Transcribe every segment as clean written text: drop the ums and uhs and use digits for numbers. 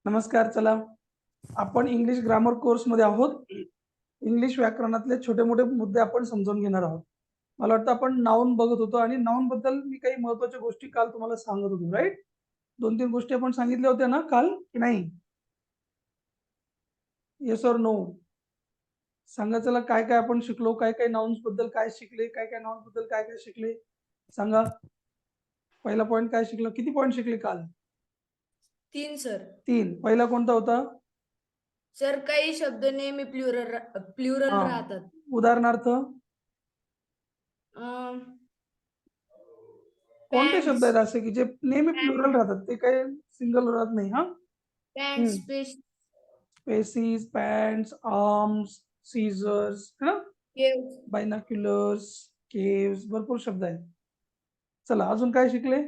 नमस्कार. चला, आपण इंग्लिश ग्रामर कोर्स मध्ये आहोत. इंग्लिश व्याकरणातले छोटे मोठे मुद्दे आपण समजून घेणार आहोत. मला वाटतं आपण नाउन बघत होतो आणि नाउन बद्दल मी काही महत्वाच्या गोष्टी काल तुम्हाला सांगत होतो, राईट? 2-3 गोष्टी आपण सांगितल्या होत्या ना काल की नाही? Yes or no? सांगा. चला, काय काय आपण शिकलो, काय काय नाउन्स बद्दल काय शिकले, काय काय नाउन्स बद्दल काय काय शिकले, सांगा. पहिला पॉइंट काय शिकलो? किती पॉइंट शिकले काल? 3 सर. 3. पहिला कोणता होता? सर, काही शब्द नेहमी प्लुरल हा, राहतात. उदाहरणार्थ कोणते शब्द आहेत असे की जे नेहमी प्लुरल राहतात, ते काही सिंगल राहत नाही? हा, pant, spaces, pants, arms, seizures, है ना, केव्स. बायनॉक्युलर्स, केव्स, भरपूर शब्द आहेत. चला, अजून काय शिकले?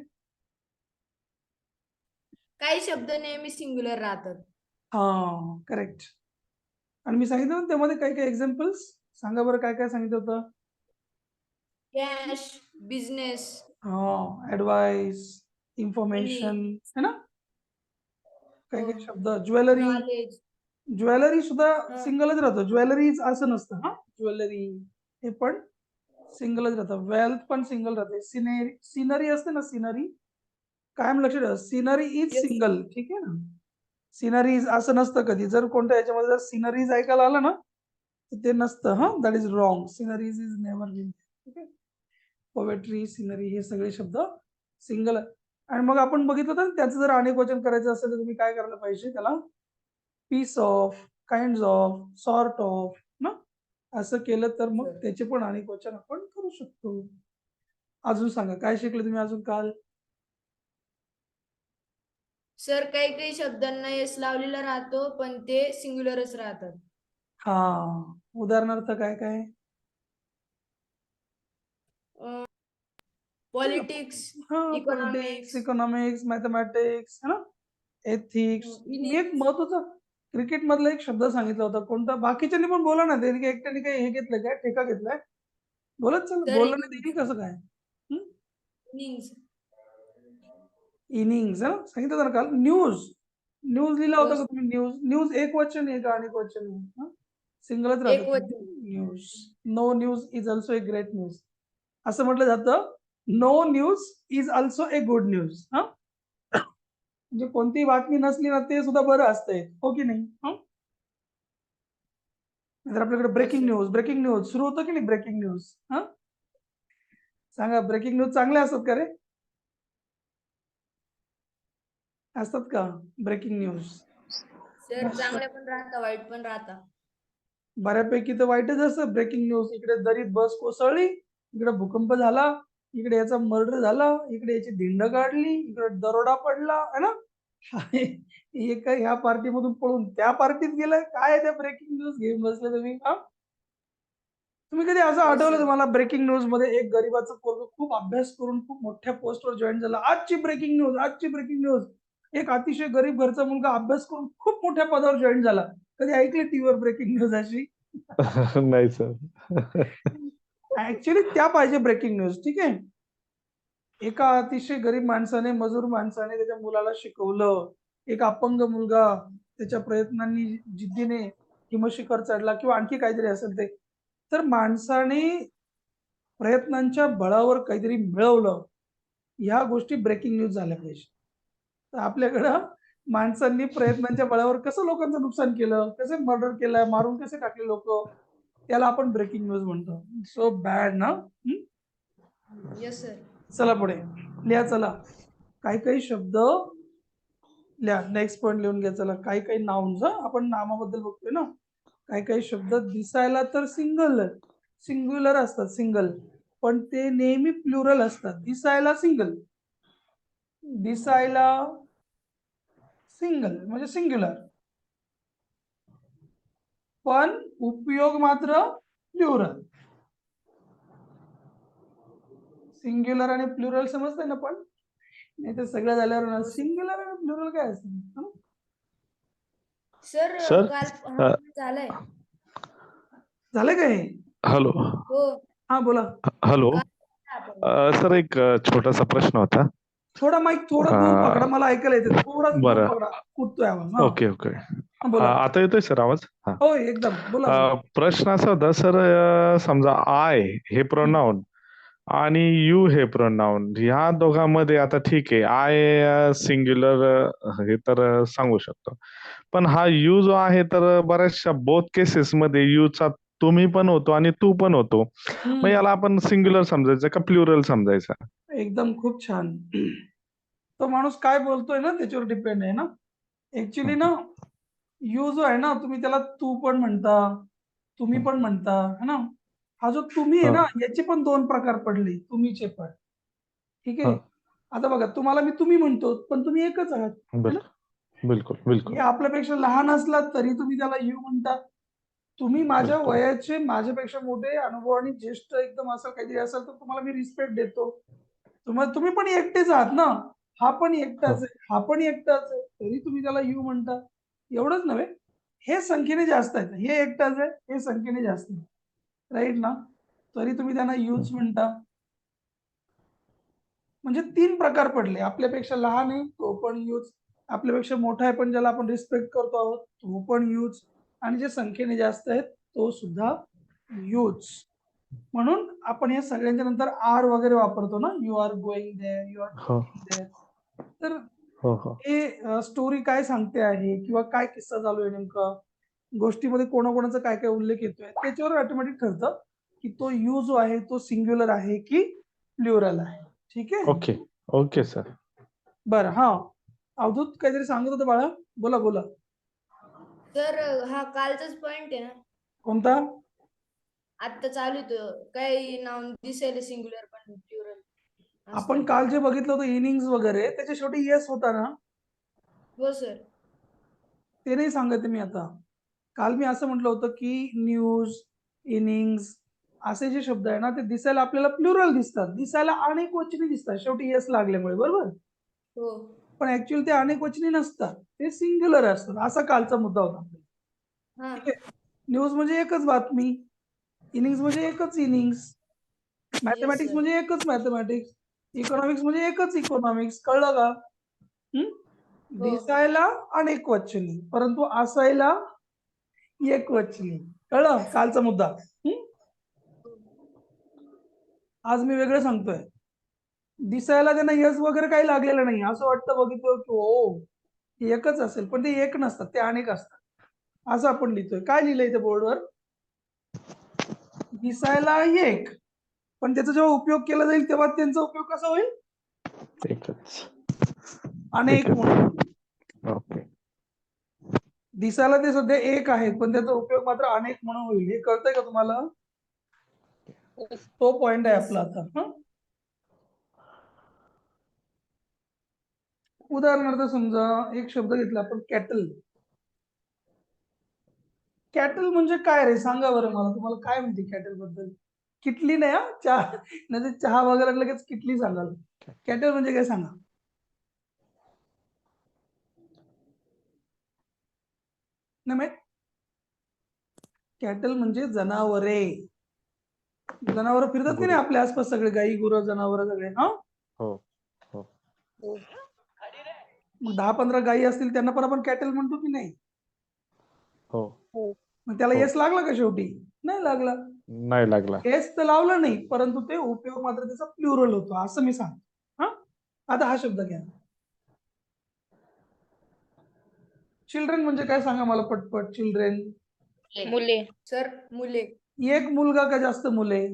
काही शब्द नेहमी सिंग्युलर राहतात. हा, करेक्ट. आणि मी सांगितलं ना त्यामध्ये काही काही एक्झाम्पल्स सांगा बरं, काय काय सांगितलं होतं? कॅश, बिझनेस, हा, ऍडवाइस, इन्फॉर्मेशन, है ना, काही काही शब्द. Jewellery, knowledge. ज्वेलरी सुद्धा सिंगलच राहतं. ज्वेलरीज असं नसतं. हा, ज्वेलरी हे पण सिंगलच राहतं. वेल्थ पण सिंगल राहते. सिनरी असते ना, सिनरी, कायम लक्ष ठेवा, सिनरी इज Yes. सिंगल. ठीक आहे ना, सिनरीज असं नसतं कधी. जर कोणत्या याच्यामध्ये जर सिनरीज ऐकायला आलं ना तर ते नसतं. हा, that is wrong. Sceneries is never been. ठीक आहे. पोएट्री, सिनरी हे सगळे शब्द सिंगल. आणि मग आपण बघितलं तर त्याचं जर अनेक वचन करायचं असेल तर तुम्ही काय करायला पाहिजे? त्याला piece of, kind of, sort of ना, असं केलं तर मग त्याचे पण अनेक वचन आपण करू शकतो. अजून सांगा, काय शिकले तुम्ही अजून काल? सर, काही काही शब्दांना एस लावलेला राहतो पण ते सिंग्युलरच राहतात. हा, उदाहरणार्थ काय काय? Politics, politics, economics, economics, mathematics, है ना, एथिक्स. मी एक इनिंग्स. महत्वाचा क्रिकेट मधला एक शब्द सांगितला होता, कोणता? बाकीच्यांनी पण बोला ना, त्यांनी एकट्याने काही हे घेतलंय काय, ठेका घेतलाय? बोलत चल, सर, बोललं नाही देईल कसं काय? इनिंग्स. इनिंग्स, हा सांगितलं होतं ना काल. न्यूज, न्यूज लिहिला होता Yes. का तुम्ही? न्यूज, न्यूज एक वचन आहे का अनेक वचन आहे? सिंगलच एक राहतं. वचन. News. No news is also a great news, असं म्हटलं जातं. No news is also a good news. हा, म्हणजे कोणतीही बातमी नसली ना ते सुद्धा बरं असतंय, हो की नाही? तर आपल्याकडे ब्रेकिंग न्यूज, ब्रेकिंग न्यूज सुरू होतं की नाही? Breaking news. हा, सांगा, ब्रेकिंग न्यूज चांगल्या असतात का रे? असतात का ब्रेकिंग न्यूज? सर, चांगल्या पण राहतात, वाईट पण राहतात. बऱ्यापैकी तर वाईटच असतं ब्रेकिंग न्यूज. इकडे दरीत बस कोसळली, इकडे भूकंप झाला, इकडे याचा मर्डर झाला, इकडे याची धिंड काढली, इकडे दरोडा पडला, है ना, एक ह्या पार्टीमधून पळून त्या पार्टीत गेलाय. काय त्या ब्रेकिंग न्यूज घेऊन बसले तुम्ही? तुम्ही कधी असं Yes, आठवलं sir. तुम्हाला ब्रेकिंग न्यूज मध्ये एक गरीबाचं पोरग खूप अभ्यास करून खूप मोठ्या पोस्टवर जॉईन झाला? आजची ब्रेकिंग न्यूज, आजची ब्रेकिंग न्यूज, एक अतिशय गरीब घरचा मुलगा अभ्यास करून खूप मोठ्या पदावर जॉईन झाला. कधी ऐकली टीव्हीवर ब्रेकिंग न्यूज अशी? नाही सर. ऍक्च्युली त्या पाहिजे ब्रेकिंग न्यूज. ठीक आहे, एका अतिशय गरीब माणसाने, मजूर माणसाने त्याच्या मुलाला शिकवलं. एक अपंग मुलगा त्याच्या प्रयत्नांनी, जिद्दीने हिमशिखर चढला, किंवा आणखी काहीतरी असेल ते. तर माणसाने प्रयत्नांच्या बळावर काहीतरी मिळवलं, ह्या गोष्टी ब्रेकिंग न्यूज झाल्या पाहिजे. तर आपल्याकडं माणसांनी प्रयत्नांच्या बळावर कसं लोकांचं नुकसान केलं, कसे मर्डर केलं, मारून कसे टाकले लोक, त्याला आपण ब्रेकिंग न्यूज म्हणतो. सो बॅड ना. Yes sir. चला पुढे लिहा. चला, काही काही शब्द लिहा. नेक्स्ट पॉइंट लिहून घ्या. चला, काही काही नाउन्स, आपण नामाबद्दल बघतोय ना. काही काही शब्द दिसायला तर सिंग्युलर असतात, सिंगल, पण ते नेहमी प्लुरल असतात. दिसायला सिंगल, दिसायला सिंगल म्हणजे सिंग्युलर, पण उपयोग मात्र प्लुरल. सिंग्युलर आणि प्लुरल समजतंय ना? पण नाही तर सगळं झाल्यावर सिंग्युलर आणि प्लुरल काय असतं? सर, सर काल झालंय. झालं काय? हॅलो. हो. हा, बोला. हॅलो. काल आपण. सर, एक छोटासा प्रश्न होता. थोडा माईक थोडा दूर पकडा, अं, मला ऐकायला येते, थोडा दूर बरं. पकडा, कुठतोय आवाज. हा ओके ओके. हा, बोला. आता येतोय सर आवाज? हा. हो एकदम, बोला बोला. प्रश्न असा होता सर, समजा आय हे प्रोनाऊन आणि यू हे प्रोनाऊन, ह्या दोघांमध्ये आता ठीक आहे, आय सिंग्युलर हे तर सांगू शकतो, पण हा यू जो आहे तर बऱ्याचशा बोथ केसेस मध्ये यूचा तुम्ही पण होतो आणि तू पण होतो. मग याला आपण सिंग्युलर समजायचं का प्लुरल समजायचं? एकदम खूप छान. तो माणूस काय बोलतोय ना त्याच्यावर डिपेंड आहे ना. ऍक्च्युली ना यू जो आहे ना, तुम्ही त्याला तू पण म्हणता, तुम्ही पण म्हणता है ना. हा जो तुम्ही आहे हा, ना, याचे पण दोन प्रकार पडले तुम्हीचे पण. ठीक हा. आहे. आता बघा, तुम्हाला मी तुम्ही म्हणतो, पण तुम्ही एकच आहात है ना. बिलकुल बिलकुल हे बिलकुल. आपल्यापेक्षा लहान असला तरी तुम्ही त्याला यू म्हणता. तुम्ही माझ्या बिलकुल. वयाचे, माझ्यापेक्षा मोठे अनुभवाने ज्येष्ठ एकदम असं काहीतरी असेल तर तुम्हाला मी रिस्पेक्ट देतो. तुम्ही पण एकटेच आहात ना. हा पण एकटाच आहे, हा पण एकटाच आहे, तरी तुम्ही त्याला यू म्हणता. एवढंच नव्हे, हे संख्येने जास्त आहेत, हे एकटाच आहे, हे संख्येने जास्त आहे, राईट ना, तरी तुम्ही त्यांना यूज म्हणता. म्हणजे तीन प्रकार पडले. आपल्यापेक्षा लहान आहे तो पण यूज, आपल्यापेक्षा मोठा आहे पण ज्याला आपण रिस्पेक्ट करतो आहोत तो पण यूज, आणि जे संख्येने जास्त आहेत तो सुद्धा यूज. म्हणून आपण या सगळ्यांच्या नंतर आर वगैरे वापरतो ना, you are going there, you are हो गोइंग देअर. तर हो हो. हे स्टोरी काय सांगते आहे किंवा काय किस्सा चालू आहे नेमका, गोष्टीमध्ये कोणाकोणाचा काय काय उल्लेख येतोय, त्याच्यावर ऑटोमॅटिक ठरतं की तो यू जो आहे तो सिंग्युलर आहे की प्लुरल आहे. ठीक आहे. Okay okay sir. बरं. हा, अवधूत काहीतरी सांगत होतं बाळा, बोला बोला. तर हा कालचाच पॉइंट आहे ना, कोणता? आता चालू होतं काही नाव दिसायला सिंग्युलर पण प्लुरल आपण असतं. काल जे बघितलं होतं इनिंग्स वगैरे, त्याच्या शेवटी येस होता ना. हो सर. ते नाही सांगत मी आता. काल मी असं म्हटलं होतं की न्यूज, इनिंग्स असे जे शब्द आहे ना, ते दिसायला आपल्याला प्लुरल दिसतात, दिसायला अनेक वचनी दिसतात शेवटी येस लागल्यामुळे, बरोबर. हो पण ऍक्च्युअली ते अनेक वचनी नसतात, ते सिंग्युलर असतात. असा कालचा मुद्दा होता आपला. हा ठीक आहे. न्यूज म्हणजे एकच बातमी, इनिंग्स म्हणजे एकच इनिंग्स, येस मॅथमॅटिक्स सर. म्हणजे एकच मॅथमॅटिक्स, इकॉनॉमिक्स म्हणजे एकच इकॉनॉमिक्स. कळलं का? हम्म? हो दिसायला अनेक वचनी परंतु असायला एक वचनी. कळलं कालचा मुद्दा? आज मी वेगळं सांगतोय. दिसायला त्यांना यस वगैरे काही लागलेलं नाही, असं वाटतं बघितलं की हो हे एकच असेल, पण ते एक नसतात, ते अनेक असतात. असं आपण लिहितोय. काय लिहिलंय इथे बोर्डवर? दिसायला एक, पण त्याचा जेव्हा उपयोग केला जाईल तेव्हा त्यांचा उपयोग कसा होईल? एकच अनेक म्हणून एकच. होईल. ओके. दिसायला ते सध्या एक आहेत पण त्याचा उपयोग मात्र अनेक म्हणून होईल. हे कळतंय का तुम्हाला? तो पॉइंट आहे येस. आपला आता. हं? उदाहरणार्थ समजा एक शब्द घेतला आपण, कॅटल. कॅटल म्हणजे काय रे, सांगा बरं मला, तुम्हाला काय माहिती कॅटल बद्दल? किटली नाही, हा चहा नाही, तर चहा वगैरे लगेच किटली सांगाल. कॅटल म्हणजे काय सांगा? नाही माहित? कॅटल म्हणजे जनावरे. जनावर फिरतात की गुरु. नाही आपल्या आसपास, सगळे गाई गुरं जनावर सगळे. हा, हो हो हो मग 10-15 गायी असतील त्यांना पण आपण कॅटल म्हणतो की नाही? हो हो मग त्याला हो. येस लागला का शेवटी? नाही लागला. नाही लागला. येस तर लावला नाही, परंतु ते उपयोग मात्र त्याचा प्लुरल होतो, असं मी सांगतो. हा, आता हा शब्द घ्या, चिल्ड्रन म्हणजे काय सांगा मला पटपट. चिल्ड्रेन, मुले. सर मुले. एक मुलगा का जास्त मुले?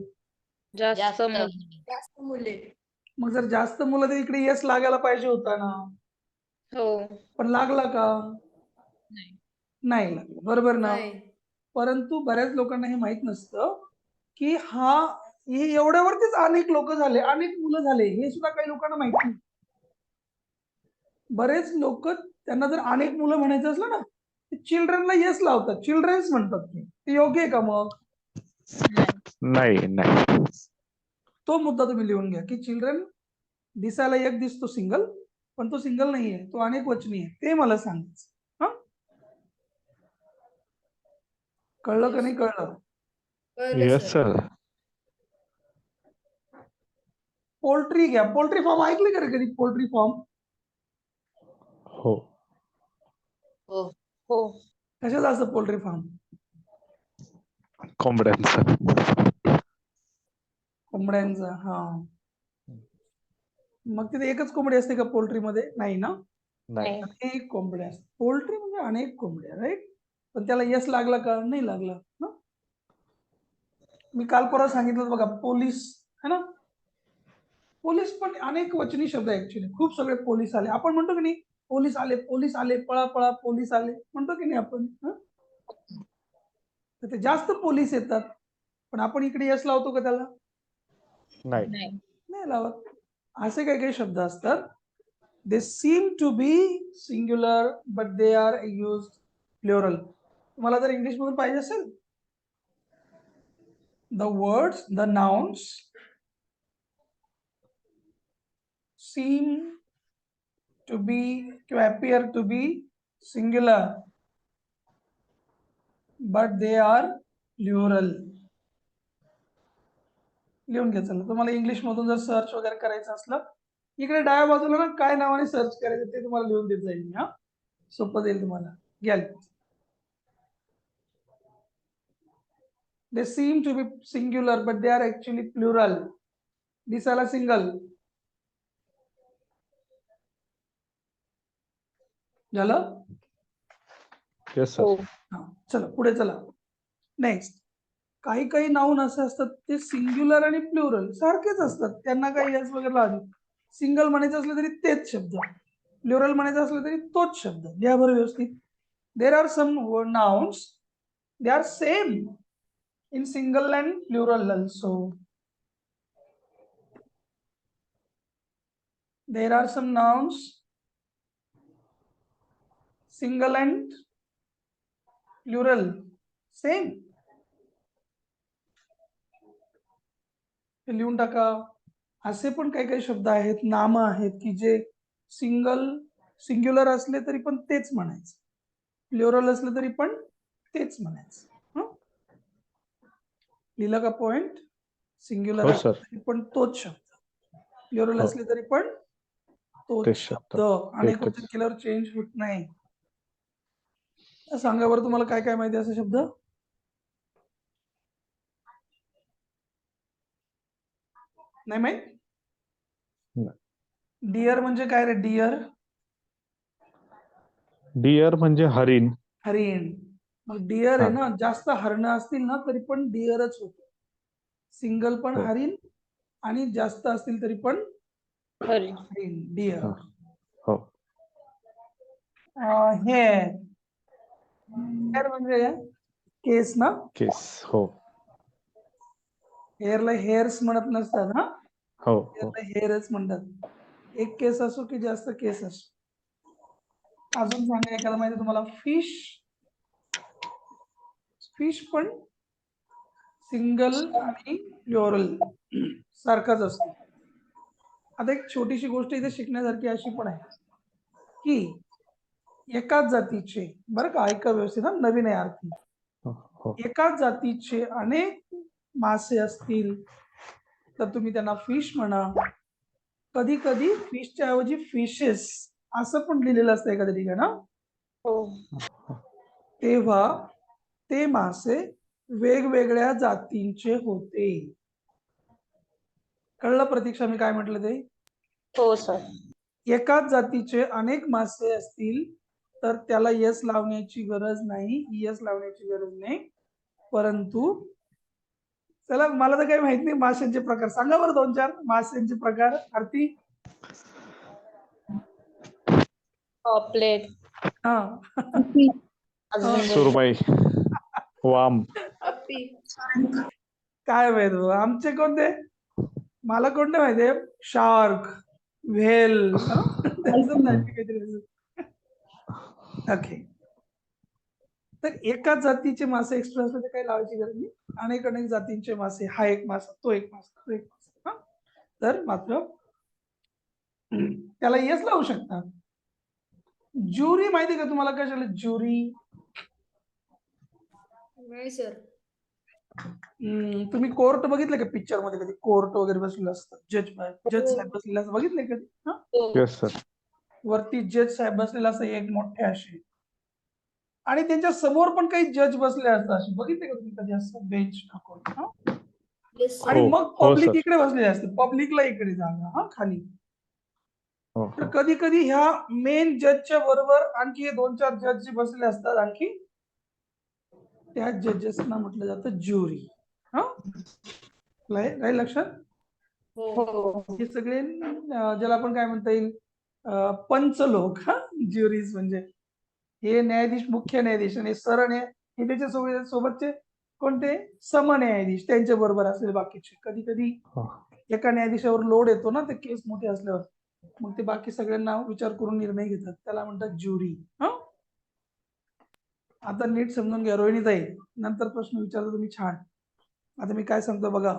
जास्त मुले. जास्त मुले. मग जर जास्त मुलं तर इकडे येस लागायला पाहिजे होता ना, हो. पण लागला का? नाही. नाही लागला, बरोबर ना. नाही. परंतु बऱ्याच लोकांना हे माहित नसतं की हे एवढ्यावरतीच अनेक लोक झाले, अनेक मुलं झाले, हे सुद्धा काही लोकांना माहिती नाही. बरेच लोक त्यांना जर अनेक मुलं म्हणायचं असलं ना, चिल्ड्रनला येस लावतात, चिल्ड्रन्स म्हणतात. ते योग्य आहे का मग? नाही नाही. तो मुद्दा तुम्ही लिहून घ्या की चिल्ड्रन दिसायला एक दिसतो सिंगल, पण तो सिंगल नाहीये, तो अनेक वचनी आहे, ते मला सांगायचं. हा, कळलं का येस. नाही कळलं? कळलं येस सर. सर. पोल्ट्री घ्या. पोल्ट्री फार्म ऐकले का रे कधी? पोल्ट्री फार्म हो. हो. हो. कशाचं असतं पोल्ट्री फार्म? कोंबड्यांचं. कोंबड्यांचा. हा. मग तिथे एकच कोंबडी असते का पोल्ट्री मध्ये? नाही ना, नाही. नाही. अनेक कोंबड्या असतात. पोल्ट्री म्हणजे अनेक कोंबड्या, राईट? पण त्याला यस लागला का? नाही लागला ना. मी काल परवा सांगितलं बघा, पोलीस है ना, पोलीस पण अनेक वचनी शब्द आहे ऍक्च्युली. खूप सगळे पोलीस आले, आपण म्हणतो की नाही, पोलीस आले, पळा पळा पोलीस आले म्हणतो की नाही आपण? तर ते जास्त पोलीस येतात, पण आपण इकडे यस लावतो का त्याला? नाही. नाही. नाही लावत. असे काही काही शब्द असतात, they seem to be singular but they are used plural. तुम्हाला जर इंग्लिश मधून पाहिजे असेल, the words, the nouns seem to be, to appear to be singular but they are plural. लिहून घ्या. चला, तुम्हाला इंग्लिश मधून जर सर्च वगैरे करायचं असलं, इकडे डाव्या बाजूला ना काय नावाने सर्च करायचं ते तुम्हाला लिहून देत जाईल मी. हा, सोपं जाईल तुम्हाला. घ्याल. They seem to be singular but they are actually plural. दिसायला सिंगल झालं. Yes sir. हो. हा, चला पुढे चला. नेक्स्ट, काही काही नाऊन असे असतात ते सिंग्युलर आणि प्लुरल सारखेच असतात, त्यांना काही यस वगैरे लागत. सिंगल म्हणायचं असलं तरी तेच शब्द, प्लुरल म्हणायचं असलं तरी तोच शब्द. घ्या बरं व्यवस्थित. There are some nouns, they are same in singular and plural also. There are some nouns singular and plural same. लिहून टाका. असे पण काही काही शब्द आहेत, नाम आहेत की जे सिंग्युलर असले तरी पण तेच म्हणायचं, प्लुरल असले तरी पण तेच म्हणायचं. लिहिलं का पॉइंट? सिंग्युलर हो असले सर. तरी पण तोच शब्द, प्लुरल हो. असले तरी पण तोच तेच शब्द. शब्द. अनेक एकच. वचन केल्यावर चेंज होत नाही. सांगा बरं तुम्हाला काय काय माहिती असे शब्द? नाही माहित? नाही. डिअर म्हणजे काय रे? डिअर, डिअर म्हणजे हरिण. हरिण. मग डिअर आहे हा. ना, जास्त हरणं असतील ना तरी पण डिअरच होतं. सिंगल पण हो. हरिण आणि जास्त असतील तरी पण हरिण. हरिण, डिअर. हा. हो. हेअर, हेअर म्हणजे केस ना. केस. हो. हेअरला हेअर्स म्हणत नसतात. हा, हो. हो. हेअरला हेअरच म्हणतात. एक केस असो की जास्त केस असो. अजून सांगा एखादा माहिती तुम्हाला. फिश, फिश पण सिंगल आणि प्लुरल सारखाच असतो. आता एक छोटीशी गोष्ट इथे शिकण्यासारखी अशी पण आहे की एकाच जातीचे, बरं का, ऐका व्यवस्थित, हा, नवीन आहे अर्थी. हो. एकाच जातीचे अनेक मासे असतील तर तुम्ही त्यांना फिश म्हणा. कधी कधी फिशच्या ऐवजी फिशेस असं पण लिहिलेलं असतं एखाद्या ठिकाणी. हो. तेव्हा ते मासे वेगवेगळ्या जातींचे होते. कळलं प्रतीक्षा मी काय म्हटलं ते? हो सर. एकाच जातीचे अनेक मासे असतील तर त्याला यस लावण्याची गरज नाही, यस लावण्याची गरज नाही. परंतु चला, मला तर काही माहित नाही माशांचे प्रकार. सांगा बरं 2-4 माशांचे प्रकार आरती. पॉपलेट. हा. अजून सुरमई. वाम. अप्पी. काय माहित हो, आमचे कोणते, मला कोणते माहितीये? Shark, whale, okay. तर एकाच जातीचे मासे एक्स्ट्रा असले तर काही लावायची गरज नाही. अनेक अनेक जातींचे मासे, हा एक मासा, तो एक मासा, तो एक मासा, तर मात्र त्याला यस लावू शकता. ज्युरी माहिती का तुम्हाला? कशाला ज्युरी? नाही सर. तुम्ही कोर्ट बघितलं का पिक्चर मध्ये कधी कोर्ट वगैरे बसलेलं असतं जज साहेब बसलेलं असतं बघितलंय कधी हा हो. Yes sir. वरती जज साहेब बसलेला असं एक मोठे असे आणि त्यांच्या समोर पण काही जज बसले असतात असे बघितले का तुम्ही कधी असं बेंच टाकून हा? येस आणि सर. हो मग हो पब्लिक सर. इकडे बसलेले असते पब्लिकला इकडे जागा हा खाली हो तर हो. कधी कधी ह्या मेन जजच्या बरोबर आणखी हे 2-4 जज जे बसले असतात आणखी त्या जजेसना म्हटलं जातं ज्युरी हा काही लक्षात हो. हो. हे सगळे ज्याला आपण काय म्हणता येईल पंच लोक हा ज्युरीज म्हणजे हे न्यायाधीश मुख्य न्यायाधीश आणि सरन्याय हे त्याच्या सोबतचे कोणते समन्यायाधीश त्यांच्या बरोबर असलेले बाकीचे कधी कधी हो. एका न्यायाधीशावर लोड येतो ना ते केस मोठे असल्यावर मग ते बाकी सगळ्यांना विचार करून निर्णय घेतात त्याला म्हणतात ज्युरी हा आता नीट समजून घ्या रोहिणीताई नंतर प्रश्न विचारतो तुम्ही छान आता मी काय सांगतो बघा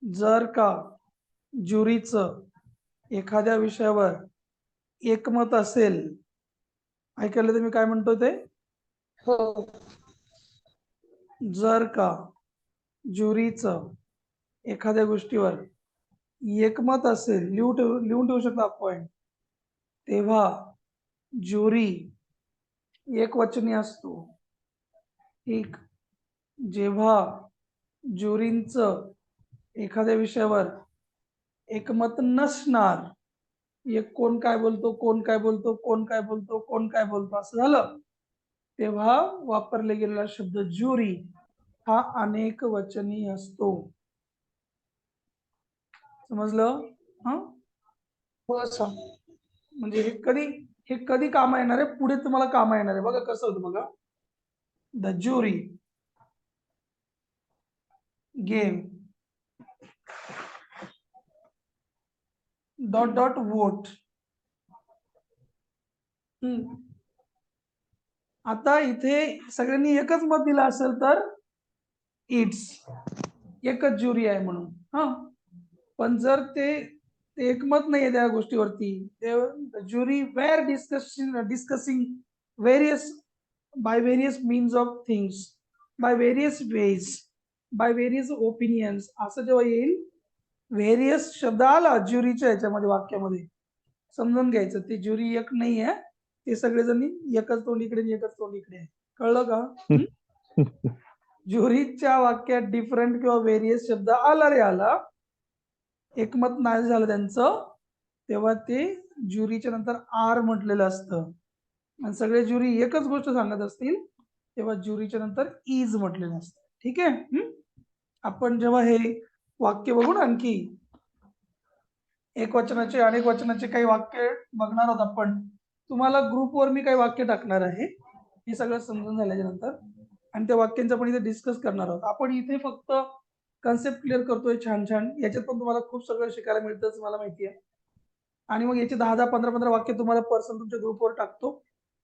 जर का ज्युरीचं एखाद्या विषयावर एकमत असेल ऐकायला तर मी काय म्हणतो ते हो. जर का ज्युरीचं एखाद्या गोष्टीवर एकमत असेल लिहून ठेवू शकता पॉइंट तेव्हा ज्युरी एकवचनी असतो ठीक जेव्हा ज्युरींचं एखाद्या विषयावर एकमत नसणार एक कोण काय बोलतो कोण काय बोलतो कोण काय बोलतो कोण काय बोलतो असं झालं तेव्हा वापरले गेलेला शब्द ज्युरी हा अनेक वचनी असतो समजलं हा हो सर. म्हणजे हे कधी कामा येणार आहे पुढे तुम्हाला कामा येणार आहे बघा कसं होतं बघा the jury game dot dot vote आता इथे सगळ्यांनी एकच मत दिलं असेल तर इट्स एकच ज्युरी आहे म्हणून हा पण जर ते एकमत नाही आहे त्या गोष्टीवरती jury were discussing various by various means of things by various ways by various opinions असं जेव्हा येईल व्हेरियस शब्द आला ज्युरीच्या याच्यामध्ये वाक्यामध्ये समजून घ्यायचं ते ज्युरी एक नाही आहे ते सगळेजण एकच तोंड इकडे एकच तोंड इकडे आहे कळलं का ज्युरीच्या वाक्यात डिफरंट किंवा व्हेरियस शब्द आला रे आला एकमत नाही झालं त्यांचं तेव्हा ते ज्युरीच्या नंतर आर म्हटलेलं असतं आणि सगळे ज्युरी एकच गोष्ट सांगत असतील तेव्हा ज्युरीच्या नंतर इज म्हटलेलं असतं ठीक आहे आपण जेव्हा हे वाक्य बघू ना आणखी एक वचनाचे अनेक वचनाचे काही वाक्य बघणार आहोत आपण तुम्हाला ग्रुपवर मी काही वाक्य टाकणार आहे हे सगळं समजून झाल्याच्या नंतर आणि त्या वाक्यांचं आपण इथे डिस्कस करणार आहोत आपण इथे फक्त कन्सेप्ट क्लिअर करतोय छान छान याच्यात पण तुम्हाला खूप सगळं शिकायला मिळतं मला माहिती आहे आणि मग याचे 10-10 15-15 वाक्य तुम्हाला पर्सनल तुमच्या ग्रुपवर टाकतो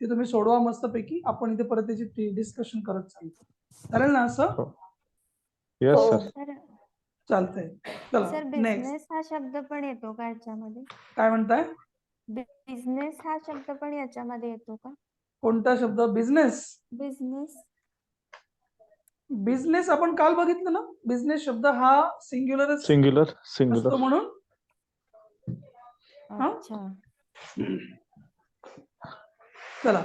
ते तुम्ही सोडवा मस्तपैकी आपण इथे परत त्याची डिस्कशन करत चालतो चालेल ना असं येस हो. सर. चालतंय चला सर नेक्स्ट बिझनेस हा शब्द पण येतो का याच्यामध्ये काय म्हणताय बिझनेस हा शब्द पण याच्यामध्ये येतो का कोणता शब्द बिझनेस बिझनेस बिझनेस आपण काल बघितलं ना बिझनेस शब्द हा सिंग्युलरच सिंग्युलर असतो म्हणून हा? अच्छा चला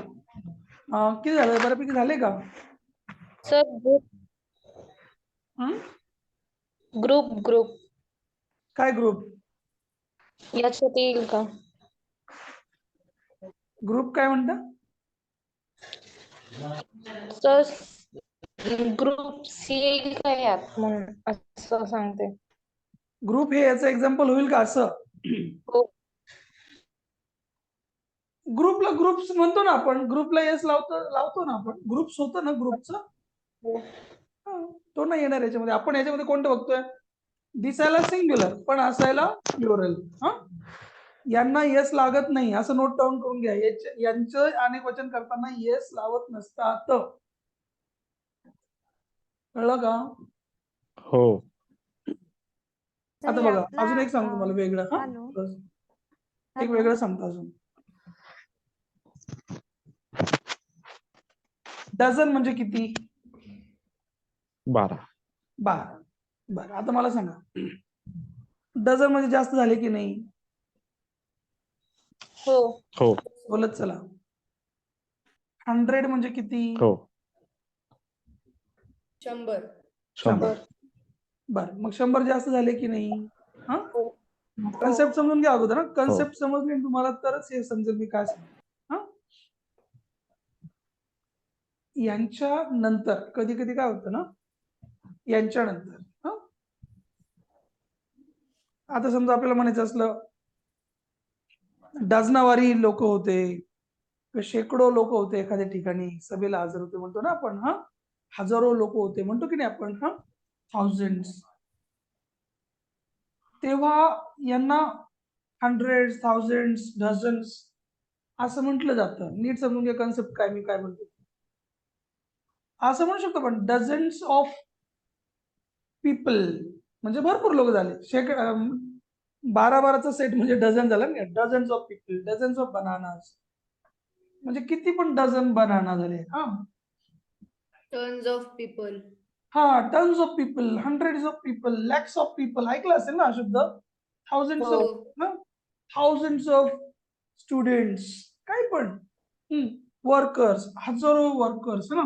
किती झालं बऱ्यापैकी झाले का सर हं? ग्रुप ग्रुप काय ग्रुप याच्यात येईल का? ग्रुप काय म्हणता सर ग्रुप सी येईल का यात म्हणून असं सांगते. ग्रुप हे याचं एक्झाम्पल होईल का असं हो. ग्रुपला ग्रुप्स म्हणतो ना आपण ग्रुपला येस लावतो ना आपण ग्रुप्स होतं ना ग्रुपचं हो. तो नाही येणार याच्यामध्ये आपण याच्यामध्ये कोणतं बघतोय दिसायला सिंग्युलर पण असायला प्लुरल हा यांना येस लागत नाही असं नोट डाऊन करून घ्या यांचं अनेक वचन करताना येस लावत नसतात कळलं का हो आता बघा अजून एक सांगतो तुम्हाला वेगळं हा हॅलो एक वेगळं सांगतो अजून डझन म्हणजे किती 12. बरं आता मला सांगा, डझन म्हणजे जास्त झाले की नाही? हो. हो. बोलत चला. 100 म्हणजे किती? हो. 100. 100. बरं मग 100 जास्त झाले की नाही? हा हो. कन्सेप्ट समजून घ्या अगोदर. हो. कन्सेप्ट समजली तुम्हाला तरच हे समजेल मी काय सांगतो. हा यांच्या नंतर कधी कधी काय होतं ना, यांच्या नंतर आता समजा आपल्याला म्हणायचं असलं, डझनावारी लोक होते, शेकडो लोक होते एखाद्या ठिकाणी सभेला हजर होते म्हणतो ना आपण. हजारो लोक होते म्हणतो की नाही आपण. थाउजंड्स. तेव्हा यांना हंड्रेड, थाउजंड्स, डझन्स असं म्हटलं जातं. नीट समजून घ्या कन्सेप्ट काय मी काय म्हणतो. असं म्हणू शकतो पण डझन्स ऑफ पीपल म्हणजे भरपूर लोक झाले. 12-12चा सेट म्हणजे डझन झाला ना. Dozens of people, dozens of bananas म्हणजे किती पण डझन बनाना झाले. Tons of people. Tons of people, hundreds of people, lakhs of people ऐकलं असेल ना हा शब्द. थाउजंड्स हो. ऑफ थाउजंड्स ऑफ स्टुडंट्स, काय पण वर्कर्स, हजारो वर्कर्स ना,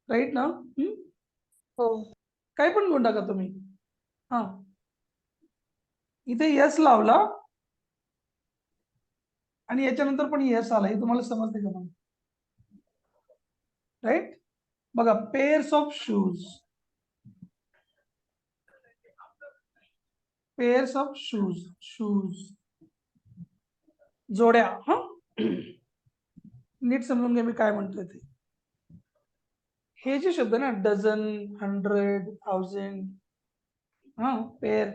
राईट ना. हो. काही पण घेऊन टाका तुम्ही. इथे यस लावला आणि याच्यानंतर पण यस आला. हे तुम्हाला समजते का? राईट. बघा, pairs of shoes, pairs of shoes, shoes जोड्या. नीट समजून घ्या मी काय म्हणतोय ते. हे जे शब्द ना, डझन, 100, 1000, पेअर,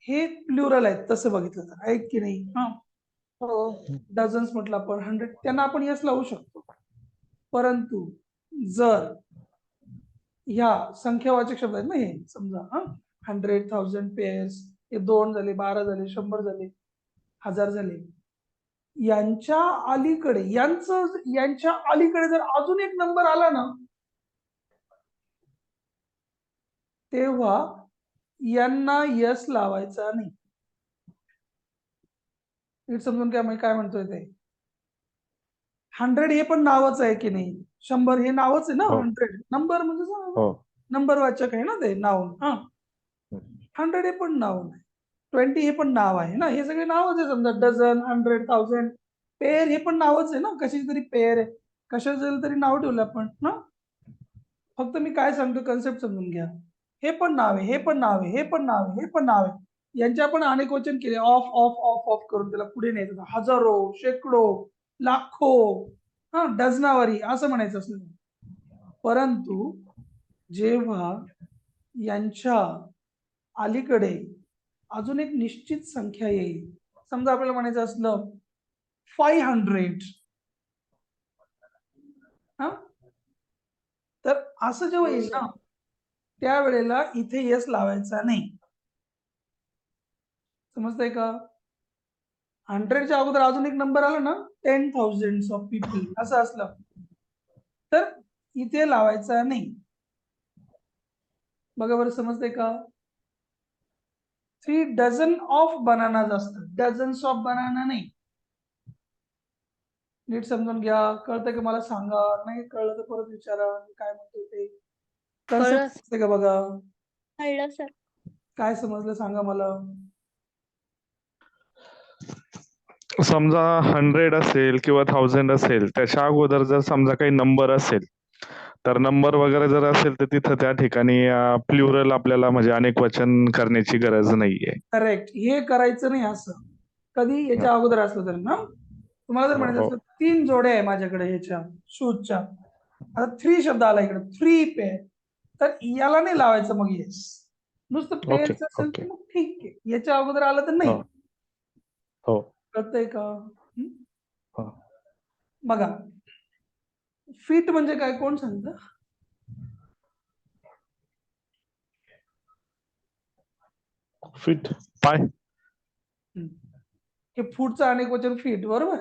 हे प्लुरल आहेत तसं बघितलं तर. ऐक की नाही. हो. डझन्स म्हटलं आपण, 100 त्यांना आपण यस लावू शकतो. परंतु जर ह्या संख्यावाचक शब्द आहेत ना, हे समजा 100, 1000 पेअर्स, हे 2 झाले, 12 झाले, 100 झाले, 1000 झाले, यांच्या अलीकडे यांच्या अलीकडे जर अजून एक नंबर आला ना, तेव्हा यांना यस लावायचा नाही. नीट समजून घ्या मी काय म्हणतोय ते. 100 हे पण नावच आहे की नाही. 100 हे नावच आहे ना. 100 नंबर म्हणजे नंबर वाचक आहे ना ते नाव. 100 हे पण नाव आहे. 20 हे पण नाव आहे ना. हे सगळे नावच आहे. समजा डझन, 100, 1000, पेअर हे पण नावच आहे ना. कशाची तरी पेअर आहे, कशाचं तरी नाव ठेवलं आपण ना. फक्त मी काय सांगतो कन्सेप्ट समजून घ्या. हे पण नाव आहे, हे पण नाव आहे, हे पण नाव आहे, हे पण नाव आहे. यांचे आपण अनेक वचन केले. ऑफ ऑफ ऑफ ऑफ करून त्याला पुढे न्यायचं. हजारो, शेकडो, लाखो, डझनावारी असं म्हणायचं असलं. परंतु जेव्हा यांच्या अलीकडे अजून एक निश्चित संख्या येईल, समजा आपल्याला म्हणायचं असलं 500, तर असं जेव्हा येईल ना, त्यावेळेला इथे यस लावायचा नाही. समजतंय का? 100च्या अगोदर अजून एक नंबर आला ना, 10,000 ऑफ पीपल असं असलं तर इथे लावायचा नाही. बघा बरं, समजतंय का? 3 डझन ऑफ बनानाज असतात, डझन्स ऑफ बनाना नाही. नीट समजून घ्या. कळतं की मला सांगा, नाही कळलं तर परत विचारा काय म्हणतो ते. कन्सेप्ट का बघा. कळलं सर. काय समजलं सांगा मला. समजा 100 असेल किंवा 1000 असेल, त्याच्या अगोदर जर समजा काही नंबर असेल, तर नंबर वगैरे जर असेल तर तिथं त्या ठिकाणी प्लुरल आपल्याला म्हणजे अनेक वचन करण्याची गरज नाहीये. करेक्ट. हे करायचं नाही असं कधी याच्या अगोदर असलं तर ना. तुम्हाला जर म्हणायचं असलं 3 जोड्या आहे माझ्याकडे ह्याच्या शूजच्या, आता 3 शब्द आला इकडे, 3 पेअर, तर याला नाही लावायचं मग येस. नुसतं पेअरचं असेल तर मग ठीक आहे. याच्या अगोदर आलं तर नाही. कळतंय का? बघा, फीट म्हणजे काय कोण सांगतं? फीट, पाय. हे फूटचं अनेक वचन फीट, बरोबर.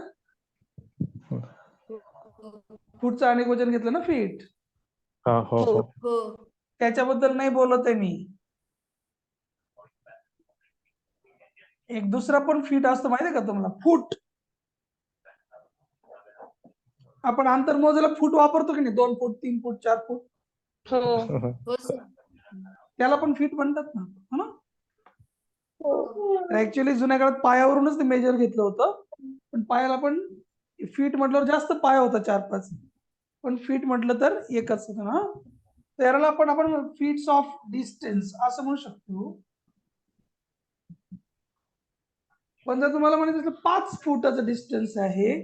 फूटचं अनेक वचन घेतलं ना फीट. हो हो हो. त्याच्याबद्दल नाही बोलत आहे मी. एक दुसरा पण फीट असतो माहितीये का तुम्हाला, फूट. आपण अंतर मोजायला फूट वापरतो की नाही, 2 फूट 3 फूट 4 फूट, हो हो सर. त्याला पण फीट म्हणतात ना, हो ना. हो ऍक्च्युअली जुन्या काळात पायावरूनच ते मेजर घेतलं होतं, पण पायाला पण फीट म्हटल्यावर जास्त पाय होता 4-5, पण फीट म्हटलं तर एकच होतं ना. त्याला आपण फीट्स ऑफ डिस्टन्स असं म्हणू शकतो. पण जर तुम्हाला म्हणायचं 5 फुटाचं डिस्टन्स आहे,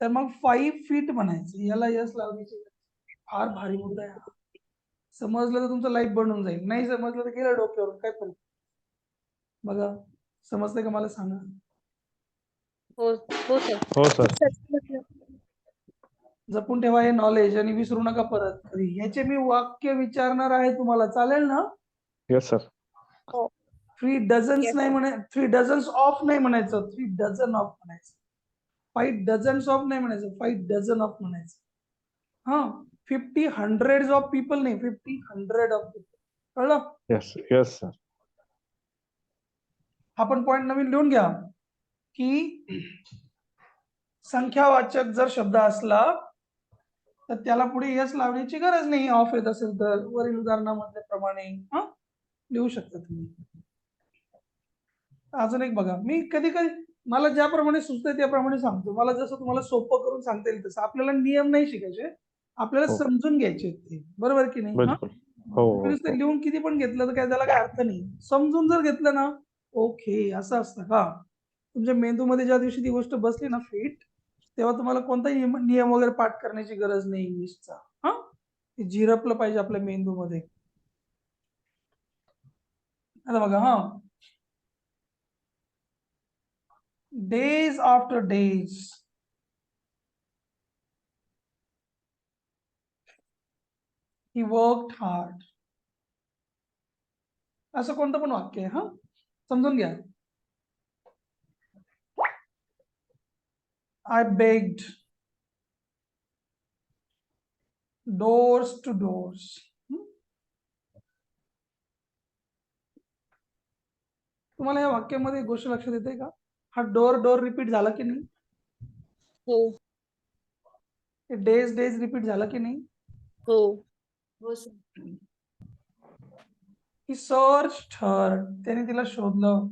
तर मग 5 फीट म्हणायचं. याला यस लावण्याची फार भारी मुद्दा आहे हा. समजलं तर तुमचं लाईफ बनून जाईल, नाही समजलं तर गेलं डोक्यावरून, काय फरक. बघा, समजतंय का मला सांगा. हो हो सर. हो सर. जपून ठेवा हे नॉलेज आणि विसरू नका परत कधी. ह्याचे मी वाक्य विचारणार आहे तुम्हाला, चालेल ना. Yes sir. 3 डझन्स Yes, नाही sir. म्हणाय, 3 डझन्स ऑफ नाही म्हणायचं, 3 डझन ऑफ म्हणायचं. 5 डझन्स ऑफ नाही म्हणायचं, 5 डझन ऑफ म्हणायचं. हा, 50 हंड्रेड ऑफ पीपल नाही, 50 हंड्रेड ऑफ पीपल. कळलं. Yes yes sir. आपण पॉइंट नवीन लिहून घ्या की संख्यावाचक जर शब्द असला तर त्याला पुढे यस लावण्याची गरज नाही, ऑफ येत असेल तर. वरील उदाहरणामध्ये प्रमाणे लिहू शकता तुम्ही. अजून एक बघा, मी कधी कधी मला ज्याप्रमाणे सुचतंय त्याप्रमाणे सांगतो. मला जसं तुम्हाला सोपं करून सांगता येईल तसं. आपल्याला नियम नाही शिकायचे, आपल्याला हो. समजून घ्यायचे आहेत ते, बरोबर की नाही. बिलकुल. हो तुम्ही हो नुसतं हो. लिहून किती पण घेतलं तर काय त्याला काय अर्थ नाही. समजून जर घेतलं ना, ओके असं असतं का, तुमच्या मेंदूमध्ये ज्या दिवशी ती गोष्ट बसली ना फिट, तेव्हा तुम्हाला कोणताही नियम वगैरे पाठ करण्याची गरज नाही इंग्लिशचा. हा, ते झिरपलं पाहिजे आपल्या मेंदूमध्ये. आता बघा, days after days, he worked hard. असं कोणतं पण वाक्य आहे, समजून घ्या. I begged doors to doors. तुम्हाला या वाक्यामध्ये एक गोष्ट लक्षात येते का, हा डोर डोर रिपीट झाला की नाही, हो डेज डेज रिपीट झाला की नाही. हो हो सर. ही सर्च हर, त्याने तिला शोधलं.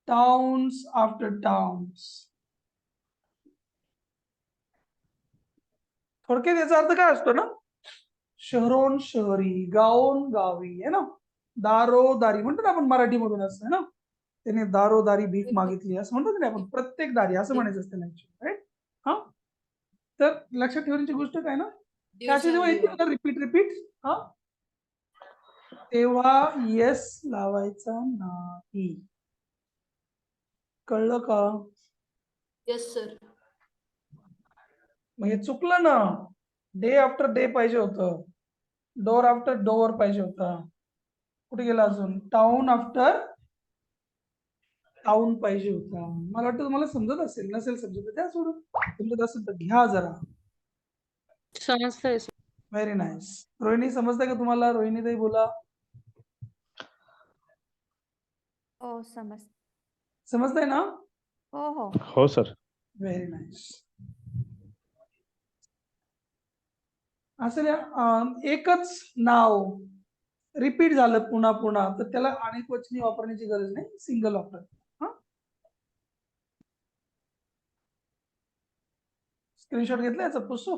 Towns after towns. थोडक्यात याचा अर्थ काय असतो ना, शहरोन शहरी, गावोन गावी, आहे ना. दारोदारी म्हणतो ना आपण मराठीमधून, असं आहे ना. त्याने दारोदारी भीक मागितली असं म्हणतो की नाही आपण, प्रत्येक दारी असं म्हणायचं असतं ना, राईट. तर लक्षात ठेवण्याची गोष्ट काय ना, अशी जेव्हा येते ना रिपीट रिपीट, तेव्हा येस लावायचा नाही. कळलं का. Yes sir. मग हे चुकलं ना. डे आफ्टर डे पाहिजे होतं, डोर आफ्टर डोअर पाहिजे होता. कुठे गेला अजून, टाउन आफ्टर टाउन पाहिजे होता. मला वाटतं तुम्हाला समजत असेल, नसेल समजत तर त्या सोडून, समजत असेल तर घ्या जरा. समजतंय सर. Very nice. रोहिणी, समजतंय का तुम्हाला. रोहिणी ताई बोला. हो समज. समजतंय ना. हो हो. हो सर. Very nice. असं एकच नाव रिपीट झालं पुन्हा पुन्हा तर त्याला अनेक वचनी वापरण्याची गरज नाही, सिंगल वापर. स्क्रीनशॉट घेतला याचा, पुसू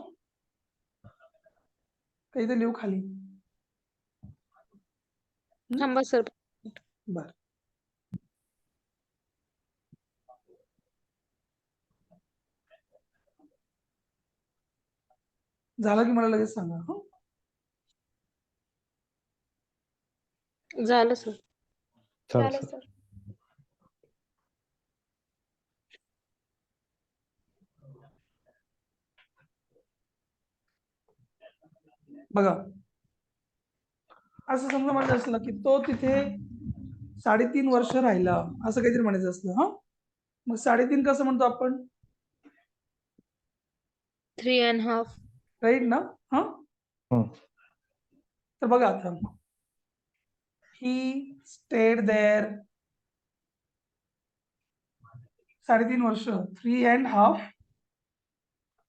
काही ते लिहू खाली. थांबा सर. बर, झालं की मला लगेच सांगा. झालं सर. चला झालं सर. सर. बघा, असं समजा म्हणायचं असलं की तो तिथे 3.5 वर्ष राहिला, असं काहीतरी म्हणायचं असलं. मग 3.5 कसं म्हणतो आपण, 3.5 राईट ना? हा हम्म. तर बघा आता, ही स्टेड देअर 3.5 वर्ष, 3.5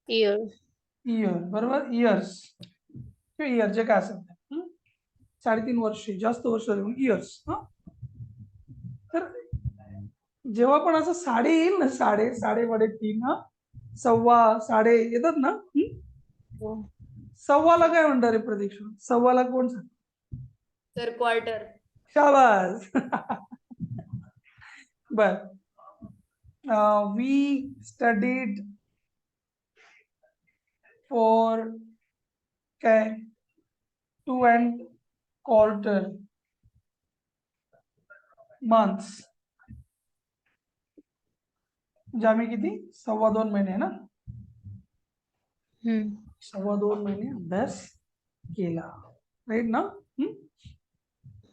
इयर. इयर, बरोबर, इयर्स किंवा इयर जे काय असेल ते. 3.5 वर्ष, जास्त वर्ष इयर्स. तर जेव्हा पण असं साडे येईल ना, साडे, साडे वडे 3, सव्वा, साडे येतात ना, हो. सव्वाला काय म्हणणार आहे प्रदीक्षा? सव्वाला कोण सांग? Sir quarter. शाबास. बर, वी स्टडीड फॉर काय 2.25 months. म्हणजे आम्ही किती 2.25 महिने ना, 2.25 महिने अभ्यास केला, राईट ना?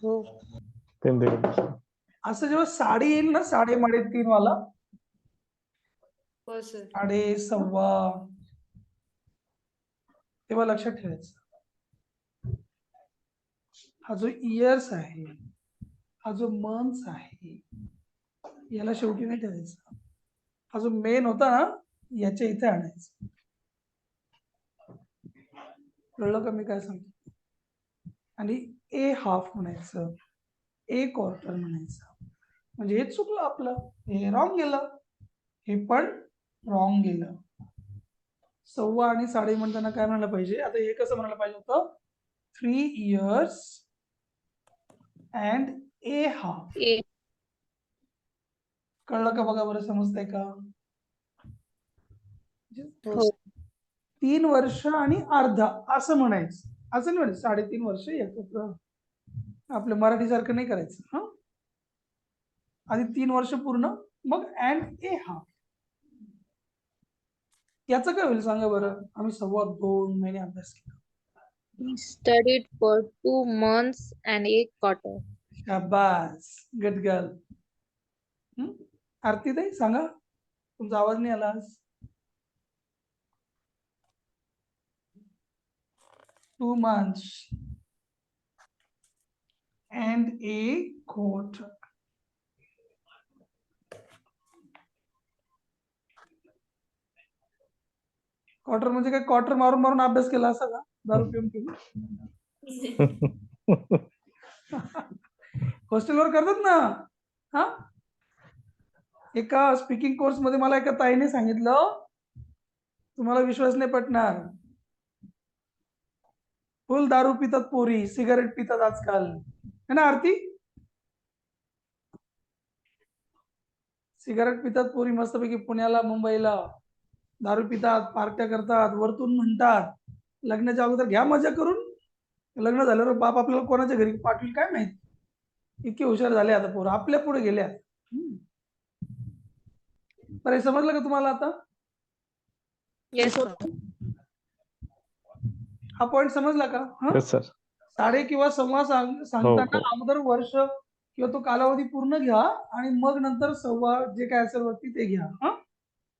हो. 3 दिवस. असं जेव्हा साडे येईल ना, साडे माडे 3 वाला, हो सर. साडे, सव्वा, तेव्हा लक्षात ठेवायचं, हा जो इयर्स आहे, हा जो मंथ्स आहे, याला शेवटी नाही ठेवायचा. हा जो मेन होता ना, याच्या इथे आणायचा. कळलं का मी काय सांगतो? आणि ए हाफ म्हणायचं, ए क्वार्टर म्हणायचं. म्हणजे हे चुकलं आपलं, हे रॉंग गेलं, हे पण रॉंग गेलं. सव्वा आणि साडे म्हणताना काय म्हणायला पाहिजे? आता हे कसं म्हणायला पाहिजे होतं? 3 years and a half. ए. कळलं का? बघा बरं, समजतंय का? हो. 3 वर्ष आणि अर्धा असं म्हणायचं, असं नाही म्हणायचं 3.5 वर्ष एकत्र. आपल्या मराठी सारखं नाही करायचं. हा, आधी 3 वर्ष पूर्ण, मग अँड ए हाफ. याचं काय होईल सांगा बरं? आम्ही 2.25 महिने अभ्यास केला. We studied for 2 months and a quarter. शाबास, गुड गर्ल. आरती ताई सांगा, तुमचा आवाज नाही आला आज. 2 months and a quarter. Quarter म्हणजे काय? क्वार्टर मारून मारून अभ्यास केला असा का? दारू पिऊन पिऊन? हॉस्टेलवर करतात ना. हा, एका स्पीकिंग कोर्स मध्ये मला एका ताईने सांगितलं, तुम्हाला विश्वास नाही पटणार, फुल दारू पितात पोरी, सिगारेट पितात आजकाल, है ना आरती? सिगारेट पितात पोरी मस्तपैकी पुण्याला, मुंबईला, दारू पितात, पार्ट्या करतात, वरतून म्हणतात लग्नाच्या अगोदर घ्या मजा करून, लग्न झाल्यावर बाप आपल्याला कोणाच्या घरी पाठवेल काय माहित. इतके हुशार झाले आता पोरं, आपल्या पुढे गेल्या. बरं, हे समजलं का तुम्हाला आता? Yes, sir. हा पॉइंट समजला का? Yes sir. साडे किंवा सव्वा सांगताना हो. अगोदर वर्ष किंवा तो कालावधी पूर्ण घ्या आणि मग नंतर सव्वा जे काय असेल वरती ते घ्या. हा,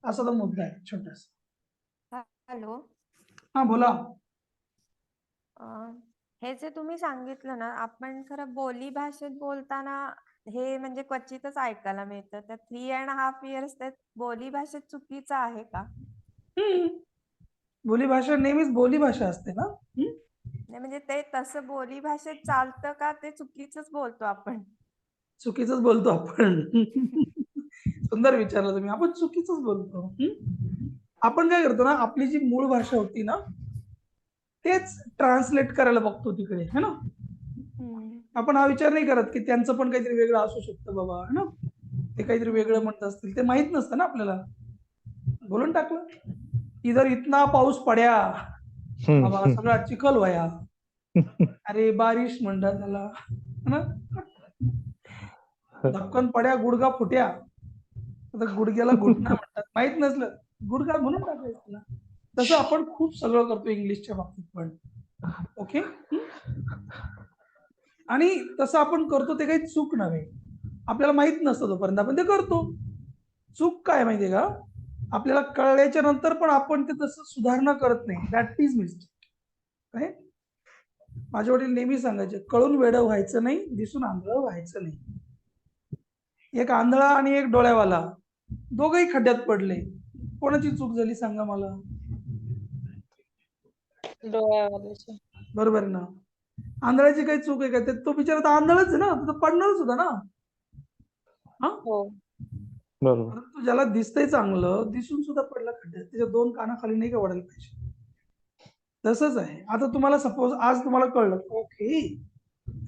असा तो मुद्दा आहे छोटासा. हॅलो, हा बोला. हे जे तुम्ही सांगितलं ना, आपण खरं बोली भाषेत बोलताना हे म्हणजे क्वचितच ऐकायला मिळतं. त्या 3.5 years ते बोली भाषेत चुकीचं आहे का? बोली भाषा नेहमीच बोली भाषा असते ना. नाही म्हणजे ते तसं बोली भाषेत चालतं का, ते चुकीचंच बोलतो आपण? चुकीचंच बोलतो आपण. सुंदर विचारलं तुम्ही. आपण चुकीचंच बोलतो. आपण काय करतो ना, आपली जी मूळ भाषा होती ना, तेच ट्रान्सलेट करायला बघतो तिकडे, है ना. आपण हा विचार नाही करत की त्यांचं पण काहीतरी वेगळं असू शकतं बाबा, है ना. ते काहीतरी वेगळं म्हणत असतील, ते माहित नसतं ना आपल्याला. बोलून टाकलं, इधर इतना पाऊस पड्या, बाबा सगळा चिखल व्हाया, अरे बारिश म्हणतात त्याला, है ना. धक्कन पड्या गुडगा फुट्या, आता गुडघ्याला घुटणा म्हणतात, माहित नसलं गुडघा म्हणून टाकायचं त्याला. तसं आपण खूप सगळं करतो इंग्लिशच्या बाबतीत पण. ओके, आणि तसं आपण करतो ते काही चूक नव्हे, आपल्याला माहित नसतं तोपर्यंत आपण ते करतो. चूक काय माहितीये का? आपल्याला कळल्याच्या नंतर पण आपण ते तसं सुधारणा करत नाही. That is mistake. माझे वडील नेहमी सांगायचे, कळून वेडं व्हायचं नाही, दिसून आंधळं व्हायचं नाही. एक आंधळा आणि एक डोळ्यावाला दोघही खड्ड्यात पडले. कोणाची चूक झाली सांगा मला? डोळ्यावाल्याचे. बरोबर आहे ना? आंधळ्याची काही चूक आहे का? ते तो बिचारा तर आंधळच आहे ना, तो तर पडणारच होता ना. हा, हो. बरोबर. परंतु ज्याला दिसतंय चांगलं, दिसून सुद्धा पडला खड्ड्यात, त्याच्या 2 कानाखाली नाही का वाढायला पाहिजे? तसंच आहे. आता तुम्हाला सपोज आज तुम्हाला कळलं, ओके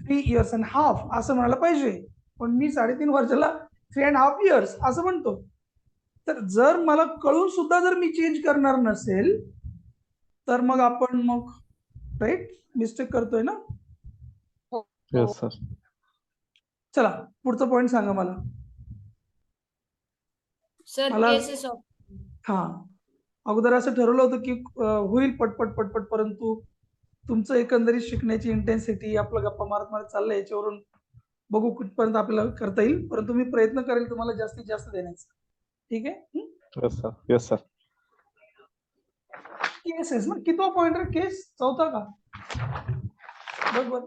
3 इयर्स अँड हाफ असं म्हणायला पाहिजे, पण मी 3.5 वर्षाला 3.5 इयर्स असं म्हणतो. तर जर मला कळून सुद्धा जर मी चेंज करणार नसेल, तर मग आपण राईट मिस्टेक करतोय ना. Yes sir. चला पुढचा पॉइंट सांगा मला. सर मला केसेस ऑफ हा, अगोदर असं ठरवलं होतं की होईल पटपट पटपट, परंतु तुमचं एकंदरीत शिकण्याची इंटेन्सिटी, आपलं गप्पा मारत मारत चाललंय, याच्यावरून बघू कुठपर्यंत आपल्याला करता येईल. परंतु मी प्रयत्न करेल तुम्हाला जास्तीत जास्त देण्याचा. ठीक आहे. Yes sir. Yes sir. Cases ना, कितवा पॉइंट रे? केस चौथा का? बरोबर.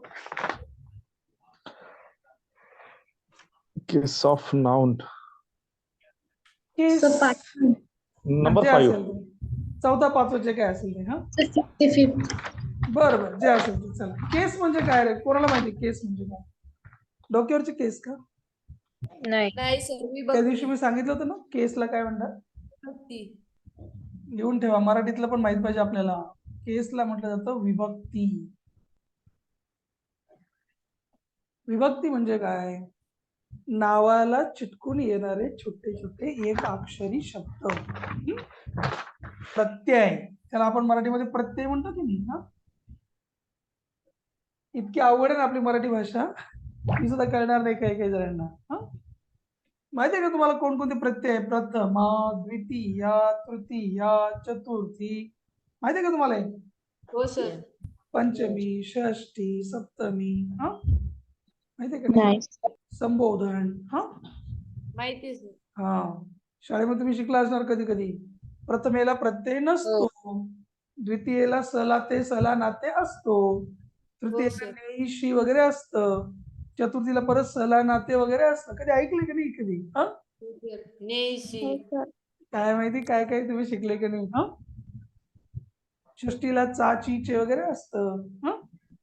केस ऑफ नाउन केस नंबर जे 5. असेल ते चौथा पाचवा जे काय असेल ते. हा, बरोबर, जे असेल ते. चला, केस म्हणजे काय रे? कोणाला माहिती केस म्हणजे काय? डोक्यावरचे केस का? नाही. नाही सर त्या विभक्ती दिवशी मी सांगितलं होतं ना केसला काय म्हणतात. विभक्ती. लिहून ठेवा, मराठीतलं पण माहित पाहिजे आपल्याला. केसला म्हटलं जातं विभक्ती. विभक्ती म्हणजे काय? नावाला चिटकून येणारे छोटे छोटे एक अक्षरी शब्द. प्रत्यय, त्याला आपण मराठीमध्ये प्रत्यय म्हणतो की नाही. हा, इतकी अवघड आहे ना आपली मराठी भाषा, ही सुद्धा कळणार नाही काही काही जणांना. हा, माहिती आहे का तुम्हाला कोणकोणते प्रत्यय? प्रथमा, द्वितीया, तृतीया, चतुर्थी. माहिती आहे का तुम्हाला? हो सर. पंचमी, षष्ठी, सप्तमी. हा, माहिती आहे का नाही? संबोधन. हा, माहिती आहे सर. हा, शाळेमध्ये तुम्ही शिकला असणार कधी कधी. प्रथमेला प्रत्यय नसतो, द्वितीयेला सला ते सला नाते असतो, तृतीयेला सर. नेई शी वगैरे असतं, चतुर्थीला परत सला नाते वगैरे असतं. कधी ऐकलं की नाही कधी? हा, नेशी. काय माहिती काय काय तुम्ही शिकले की नाही. हा, षष्टीला चा ची चे वगैरे असतं. हा,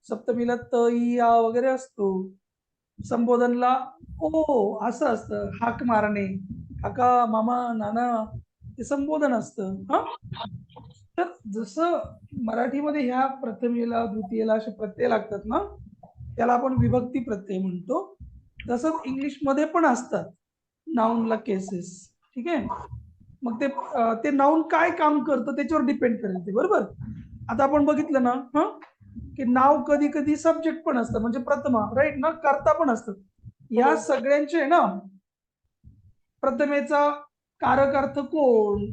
सप्तमीला त इ या वगैरे असतो. संबोधनला ओ असं असतं, हाक मारणे, काका मामा नाना, ते संबोधन असतं. हा, तर जसं मराठीमध्ये ह्या प्रथमेला द्वितीयेला असे प्रत्यय लागतात ना, त्याला आपण विभक्ती प्रत्यय म्हणतो. तसंच इंग्लिश मध्ये पण असतात नाऊनला केसेस. ठीक आहे. मग ते नाऊन काय काम करतं त्याच्यावर डिपेंड करेल ते. बरोबर. आता आपण बघितलं ना, हा, की नाव कधी कधी सब्जेक्ट पण असतं, म्हणजे प्रथमा, राईट ना, कर्ता पण असतं. या सगळ्यांचे ना प्रथमेचा कारक अर्थ कोण?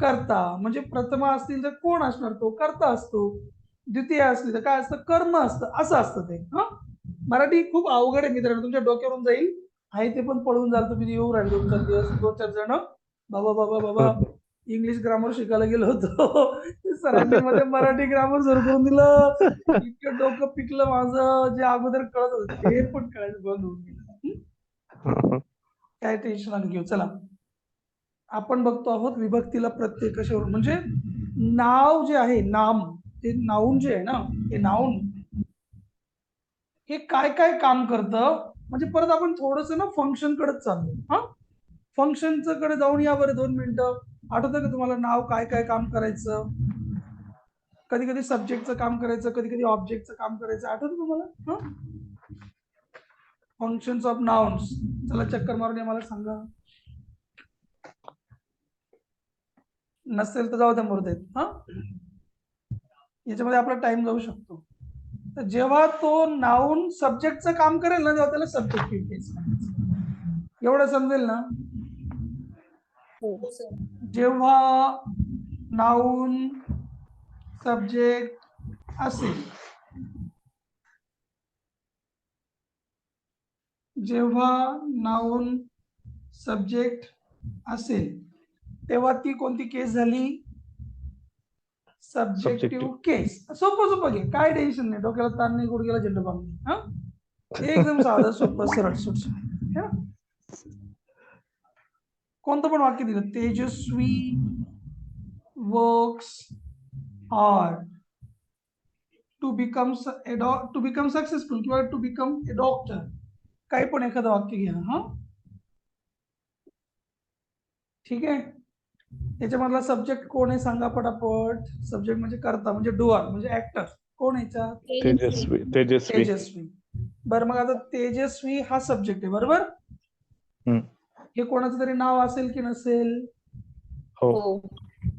कर्ता. म्हणजे प्रथमा असतील तर कोण असणार? तो कर्ता असतो. द्वितीय असली तर काय असतं? कर्म असतं. असं असतं ते. हा, मराठी खूप अवघड आहे मित्रांनो, तुमच्या डोक्यावरून जाईल. आहे ते पण पळून जाल. तुम्ही येऊ राहिले 2-4 दिवस, 2-4 जण बाबा बाबा बाबा इंग्लिश ग्रामर शिकायला गेलो होतो, सरांनी मध्ये मराठी ग्रामर सुरू करून दिलं. इतकं डोकं पिकलं माझं. जे अगोदर कळत होतं ते पण कळायचं बंद होऊन गेलं. काय टेन्शन नका घेऊ. चला, आपण बघतो आहोत विभक्तीला प्रत्यय कशावर. म्हणजे नाव जे आहे, नाम, ते नाऊन जे आहे ना, हे नाऊन हे काय काय काम करतं. म्हणजे परत आपण थोडस ना फंक्शन कडे चाललो. हा, फंक्शनचं कडे जाऊन या बरं 2 मिनिटं. आठवतं का तुम्हाला नाव काय काय काम करायचं? कधी कधी सब्जेक्टचं काम करायचं, कधी कधी ऑब्जेक्टचं काम करायचं. आठवतं तुम्हाला? Functions of nouns. चला चक्कर मारून मला सांगा. नसेल तर जाऊ द्या मुर्देत. हा, याच्यामध्ये आपला टाइम जाऊ शकतो. तर जेव्हा तो नाऊन सब्जेक्टचं काम करेल ना, तेव्हा त्याला सब्जेक्टिव्ह केस म्हणायचं. एवढं समजेल ना? हो सर. जेव्हा नाऊन सब्जेक्ट असेल, जेव्हा नाऊन सब्जेक्ट असेल तेव्हा ती कोणती केस झाली? सब्जेक्टिव्ह केस. सोपं सोपं घे, काय टेन्शन नाही, डोक्याला ताण नाही, गुडघ्याला झेंडू बांध नाही. हा, एकदम साधं सोपं सरळ सुट. कोणतं पण वाक्य दिलं, Tejaswi works hard to become successful किंवा टू बिकम ए डॉक्टर, काही पण एखादं वाक्य घ्या. हा, ठीक आहे. याच्यामधला सब्जेक्ट कोण आहे सांगा पटापट. सब्जेक्ट म्हणजे कर्ता, म्हणजे डुअर, म्हणजे ऍक्टर. कोण आहे याच्यात? तेजस्वी. तेजस्वी. तेजस्वी. बरं, मग आता तेजस्वी हा सब्जेक्ट आहे, बरोबर. हम्म. हे कोणाचं तरी नाव असेल की नसेल? हो. हो.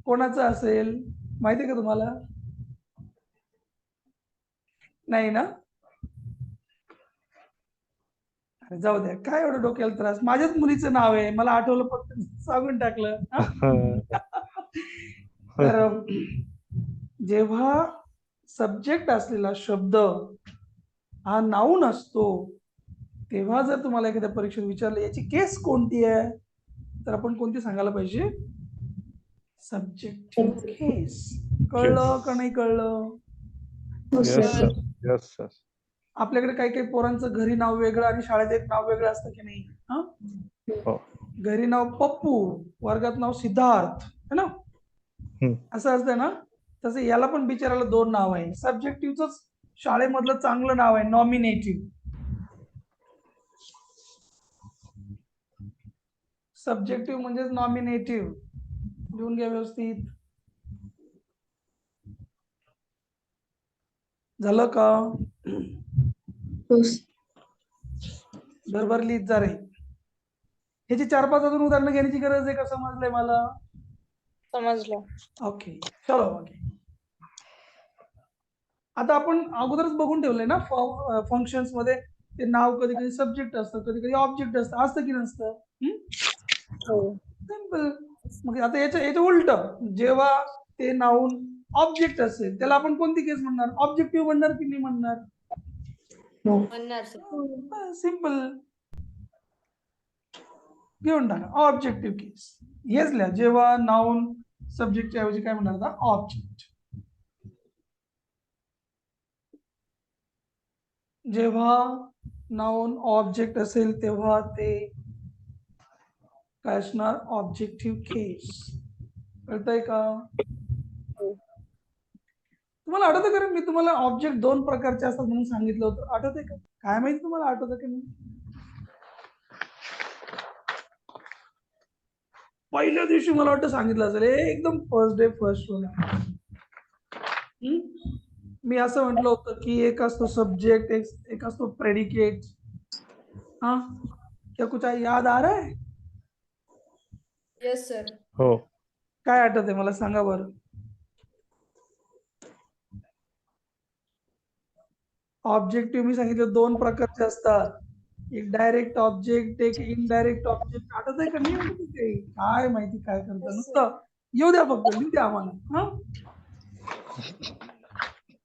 कोणाचं असेल माहिती आहे का तुम्हाला? नाही ना? अरे जाऊ द्या, काय एवढं डोक्याला त्रास. माझ्याच मुलीचं नाव आहे, मला आठवलं फक्त सांगून टाकलं. तर जेव्हा सब्जेक्ट असलेला शब्द हा नाऊन असतो, तेव्हा जर तुम्हाला एखाद्या परीक्षेत विचारलं याची केस कोणती आहे, तर आपण कोणती सांगायला पाहिजे? सब्जेक्टिव्ह केस. कळलं का नाही कळलं? Yes sir. Yes sir. आपल्याकडे काही काही पोरांचं घरी नाव वेगळं आणि शाळेत एक नाव वेगळं असतं की नाही? हा, हो. घरी नाव पप्पू, वर्गात नाव सिद्धार्थ, है ना? असं असतं ना. तसं याला पण बिचाराला दोन नाव आहे. सब्जेक्टिव्हच शाळेमधलं चांगलं नाव आहे नॉमिनेटिव्ह. सब्जेक्टिव्ह म्हणजेच नॉमिनेटिव्ह. लिहून घ्या व्यवस्थित. झालं का? बरोबर लिहित जा रे. ह्याची 4-5 अजून उदाहरणं घेण्याची गरज आहे का? समजलंय मला? समजलं. ओके, चलो. ओके, आता आपण अगोदरच बघून ठेवलंय ना फंक्शन्स मध्ये ते नाव कधी कधी सब्जेक्ट असतं, कधी कधी ऑब्जेक्ट असतं की नसतं? हो. सिंपल. मग आता याच्या उलट, जेव्हा ते नाऊन ऑब्जेक्ट असेल त्याला आपण कोणती केस म्हणणार? ऑब्जेक्टिव्ह म्हणणार की नाही म्हणणार? म्हणणार सर. सिंपल. घेऊन टाका ऑब्जेक्टिव्ह केस. हेच लिहा, जेव्हा नाऊन सब्जेक्टच्या ऐवजी काय म्हणणार आता? ऑब्जेक्ट. जेव्हा नाऊन ऑब्जेक्ट असेल तेव्हा ते काय असणार? ऑब्जेक्टिव्ह केस. कळतंय का? तुम्हाला आठवतं का रे, मी तुम्हाला ऑब्जेक्ट 2 प्रकारचे असतात म्हणून सांगितलं होतं? आठवतंय का? काय माहिती तुम्हाला आठवतं की नाही? पहिल्या दिवशी मला वाटतं सांगितलं असेल, एकदम फर्स्ट डे फर्स्ट शोला. मी असं म्हटलं होतं की एक असतो सब्जेक्ट, एक असतो प्रेडिकेट. हा, क्या कुछ याद आ रहा है? Yes sir. हो. काय आठवत आहे मला सांगा बरं. ऑब्जेक्टिव्ह मी सांगितलं 2 प्रकारचे असतात, एक डायरेक्ट ऑब्जेक्ट, एक इनडायरेक्ट ऑब्जेक्ट. आठवत आहे का नाही आठवत आहे? काय माहिती काय करतं, नुसतं येऊ द्या फक्त, लिहू द्या आम्हाला. हा,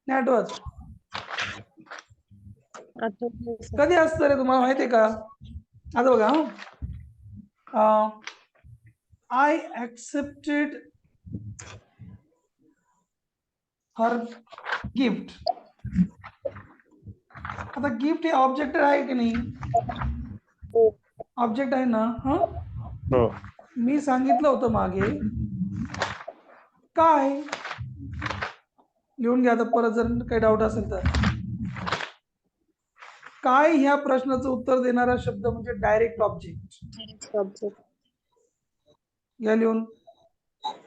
नाही आठवत? कधी असतं रे तुम्हाला माहिती आहे का? आता बघा, आय ऍक्सेप्टेड हर गिफ्ट. आता गिफ्ट हे ऑब्जेक्ट आहे की नाही? ऑब्जेक्ट आहे ना? हा, हो. मी सांगितलं होतं मागे काय. लिहून घ्या आता परत जर काही डाऊट असेल तर. काय ह्या प्रश्नाचं उत्तर देणारा शब्द म्हणजे डायरेक्ट ऑब्जेक्ट. या लिहून.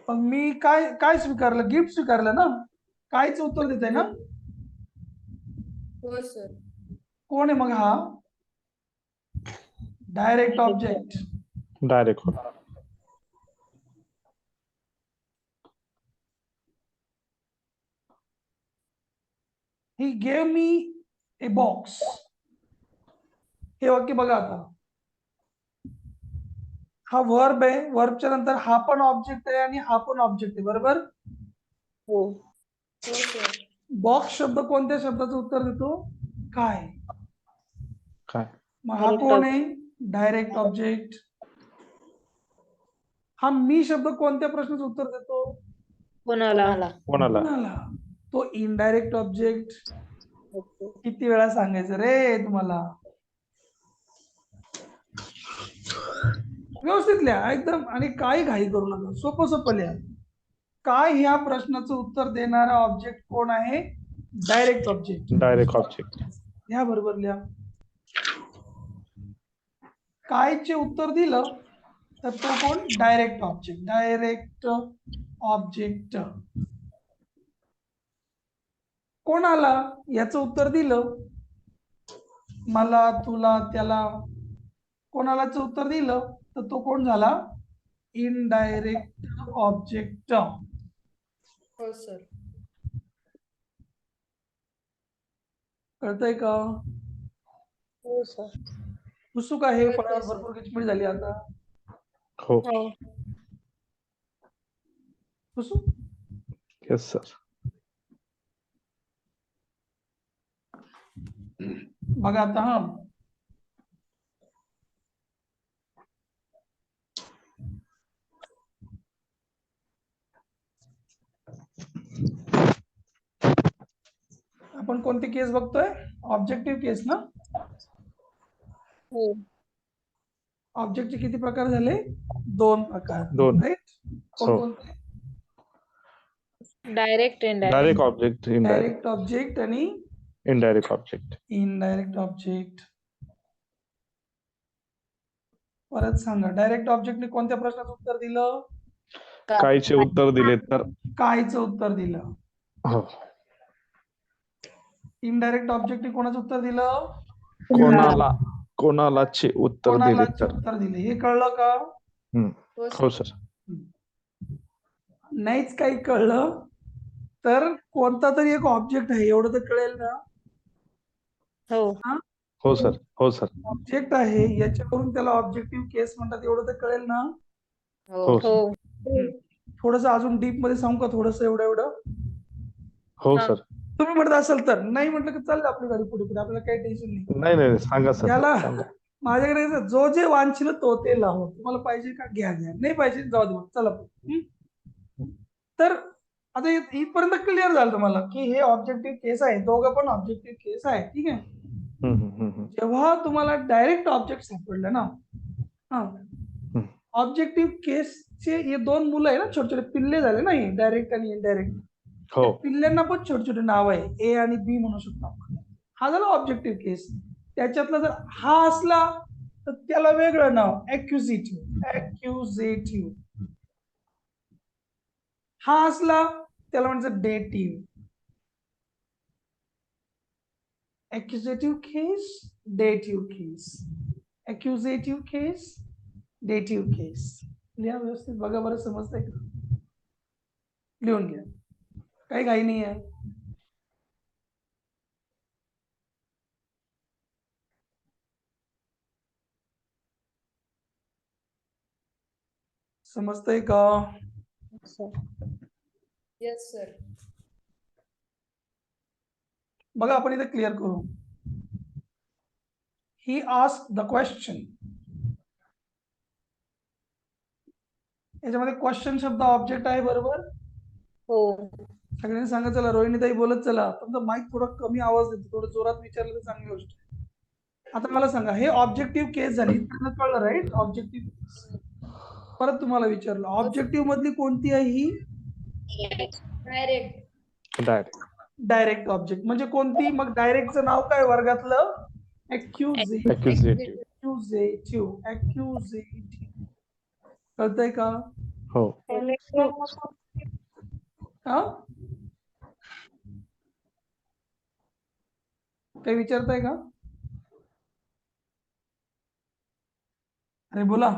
पण मी काय काय स्वीकारलं? गिफ्ट स्वीकारलं ना. कायचं उत्तर देत आहे ना? हो सर. कोण आहे मग हा? Direct object. Direct. He gave me a box. हे वाक्य बघा आता. हा वर्ब आहे, वर्बच्या नंतर हा पण ऑब्जेक्ट आहे आणि हा पण ऑब्जेक्ट आहे, बरोबर? हो. हो सर. बॉक्स शब्द कोणत्या शब्दाचं उत्तर देतो? काय. काय? मग हा कोण आहे? Direct object. हा मी शब्द कोणत्या प्रश्नाचं उत्तर देतो? कोणाला? कोणाला? कोणाला. तो इनडायरेक्ट ऑब्जेक्ट. किती वेळा सांगायचं रे तुम्हाला? व्यवस्थित लिहा एकदम, आणि काही घाई करू नका, सोपं सोपं लिहा. काय ह्या प्रश्नाचं उत्तर देणारा ऑब्जेक्ट कोण आहे? Direct object. Direct object. लिहा बरोबर लिहा. कायचे उत्तर दिलं तर तो कोण? Direct object. Direct object. कोणाला याचं उत्तर दिलं? मला, तुला, त्याला. कोणालाच उत्तर दिलं तर तो कोण झाला? Indirect object. हो सर. कळतंय का? हो सर. उत्सुक आहे. कळतंय फळावर सर. भरपूर किचमिच झाली आता. हो. हो. उत्सुक. Yes sir. बघा आता हा, आपण कोणती केस बघतोय? ऑब्जेक्टिव्ह केस ना. हो. ऑब्जेक्टचे किती प्रकार झाले? 2 प्रकार. दोन. राईट. हो. कोणकोणते? Direct indirect. Direct object, indirect. Direct object आणि इनडायरेक्ट ऑब्जेक्ट. Indirect object. परत सांगा, डायरेक्ट ऑब्जेक्टने कोणत्या प्रश्नाचं उत्तर दिलं? कायचे उत्तर दिले तर? कायचं उत्तर दिलं. हो. इनडायरेक्ट ऑब्जेक्टने कोणाचं उत्तर दिलं? कोणाला? कोणालाचे उत्तर दिले कोणालाच तर? उत्तर दिले. हे कळलं का? हो हो सर. सर. नाहीच काही कळलं तर कोणता तरी एक ऑब्जेक्ट आहे एवढं तर कळेल ना. हो. हो सर. हो सर. ऑब्जेक्ट आहे याच्यावरून त्याला ऑब्जेक्टिव्ह केस म्हणतात एवढं तर कळेल ना. हो हो. सर. थोडस अजून डीप मध्ये सांगू का? थोडस एवढं एवढं हो हा. सर. तुम्ही म्हणत असाल तर, नाही म्हटलं की चाललं आपली गाडी पुढे पुढे, आपल्याला काही टेन्शन नाही. नाही नाही सांगा सर. त्याला सांगा. माझ्याकडे कसं, जो जे वांछिल तो ते लावो. तुम्हाला पाहिजे का? घ्या घ्या, नाही पाहिजे जाऊ दे, चला. तर आता इथपर्यंत क्लिअर झालं तुम्हाला की हे ऑब्जेक्टिव्ह केस आहे. दोघं पण ऑब्जेक्टिव्ह केस आहे. ठीक आहे. जेव्हा तुम्हाला डायरेक्ट ऑब्जेक्ट सापडलं ना, ऑब्जेक्टिव्ह केसचे हे 2 मुलं आहे ना, छोटे छोटे पिल्ले झाले ना, हे डायरेक्ट आणि इनडायरेक्ट. हो. पिल्ल्यांना पण छोटे छोटे नाव आहे, ए आणि बी म्हणू शकतो आपण. हा झाला ऑब्जेक्टिव्ह केस. त्याच्यातला जर हा असला तर त्याला वेगळं नाव, ऍक्युझेटिव्ह. ऍक्युझेटिव्ह. हा असला त्याला म्हणायचं डेटिव्ह. ऍक्युझेटिव्ह केस, डेटिव्ह केस. ऍक्युझेटिव्ह केस, डेटिव्ह केस. लिहा व्यवस्थित, बघा बरं समजतंय का? लिहून घ्या, काही घाई नाही आहे. समजतंय का? Yes sir. बघा आपण इथे क्लिअर करू. He asked the question. याच्यामध्ये क्वेश्चन शब्द ऑब्जेक्ट आहे, बरोबर? हो. सगळ्यांनी सांगा. चला रोहिणीताई बोलत चला. तुमचा माईक थोडा कमी आवाज देतो, थोडं जोरात विचारलं तर चांगली गोष्ट आहे. आता मला सांगा, हे ऑब्जेक्टिव्ह केस झाली, त्यांना कळलं राईट? ऑब्जेक्टिव्ह केस. परत तुम्हाला विचारलं, ऑब्जेक्टिव्ह मधली कोणती आहे ही? डायरेक्ट. डायरेक्ट. डायरेक्ट ऑब्जेक्ट म्हणजे कोणती? मग डायरेक्टचं नाव काय वर्गातलं? ऍक्युझेटिव्ह. ऍक्युझेटिव्ह. ऍक्युझेटिव्ह. ऍक्युझेटिव्ह. कळतंय का? हो. हा, काही विचारताय का? अरे बोला.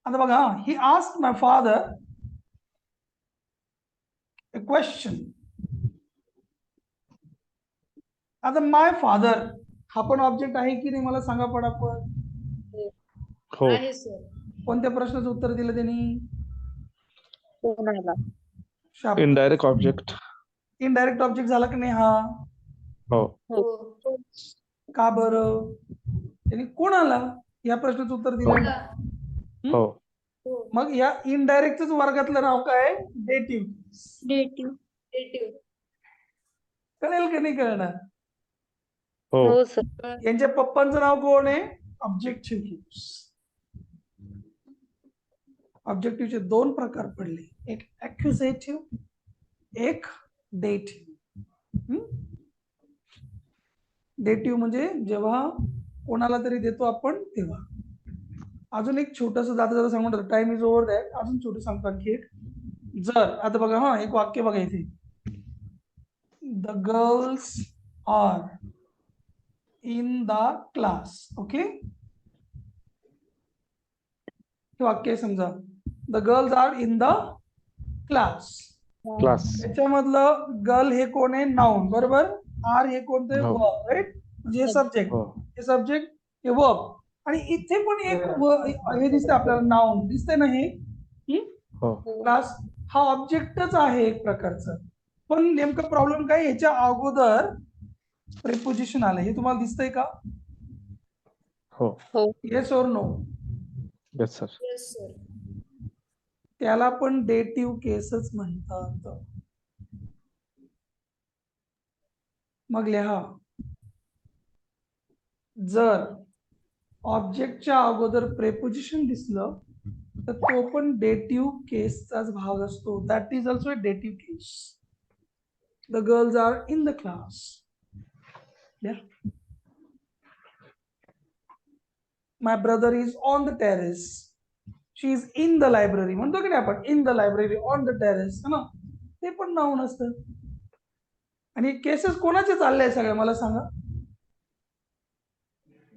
आता बघा, he asked my father a question. आता माय फादर हा पण ऑब्जेक्ट आहे की नाही? मला सांगा पटापट. हो. आहे सर. कोणत्या प्रश्नाचं उत्तर दिलं त्यांनी? कोणाला? Indirect object. इनडायरेक्ट ऑब्जेक्ट झाला की नाही हा? हो. हो. का बरं? त्यांनी कोणाला या प्रश्नाचं उत्तर दिलं? मला. हो हो. मग या इनडायरेक्टच वर्गातलं नाव काय आहे? डेटिव्ह. डेटिव्ह. Dative. कळेल की नाही कळणार? हो हो सर. यांच्या पप्पांचं नाव कोण आहे? ऑब्जेक्टिव्ह केस. ऑब्जेक्टिव्हचे दोन प्रकार पडले, एक ऍक्युझेटिव्ह, एक डेटिव्ह. डेटिव्ह म्हणजे जेव्हा कोणाला तरी देतो आपण तेव्हा. अजून एक छोटस जाता जाता सांगून टाइम इज ओव्हर दॅट. अजून छोटं सांगतो आणखी एक. जर आता बघा हा एक वाक्य बघा इथे, the girls are in the class. Okay, हे वाक्य आहे समजा, the girls are in the class. Class. त्याच्यामधलं गर्ल हे कोण आहे? नाउन, बरोबर. आर हे कोणते? हो. Verb, right. म्हणजे हे सब्जेक्ट, हो हे सब्जेक्ट, हे वर्ब. आणि इथे पण एक हे दिसतंय आपल्याला, नाउन दिसतंय ना हे. हो क्लास हा ऑब्जेक्टच आहे एक प्रकारचं. पण नेमका प्रॉब्लेम काय, ह्याच्या अगोदर प्रिपोजिशन आलं. हे तुम्हाला दिसतंय का? हो हो. Yes or no? Yes sir. Yes, sir. त्याला पण डेटिव्ह केसच म्हणतात. मग लिहा, जर ऑब्जेक्टच्या अगोदर प्रेपोजिशन दिसलं तर तो पण डेटिव्ह केसचाच भाग असतो. That is also a dative case. The girls are in the class. My brother is on the terrace. She is in the library. म्हणतो की नाही आपण, in the library, on the terrace, है ना? ते पण नाऊन असतं. आणि केसेस कोणाचे चालले सगळे मला सांगा?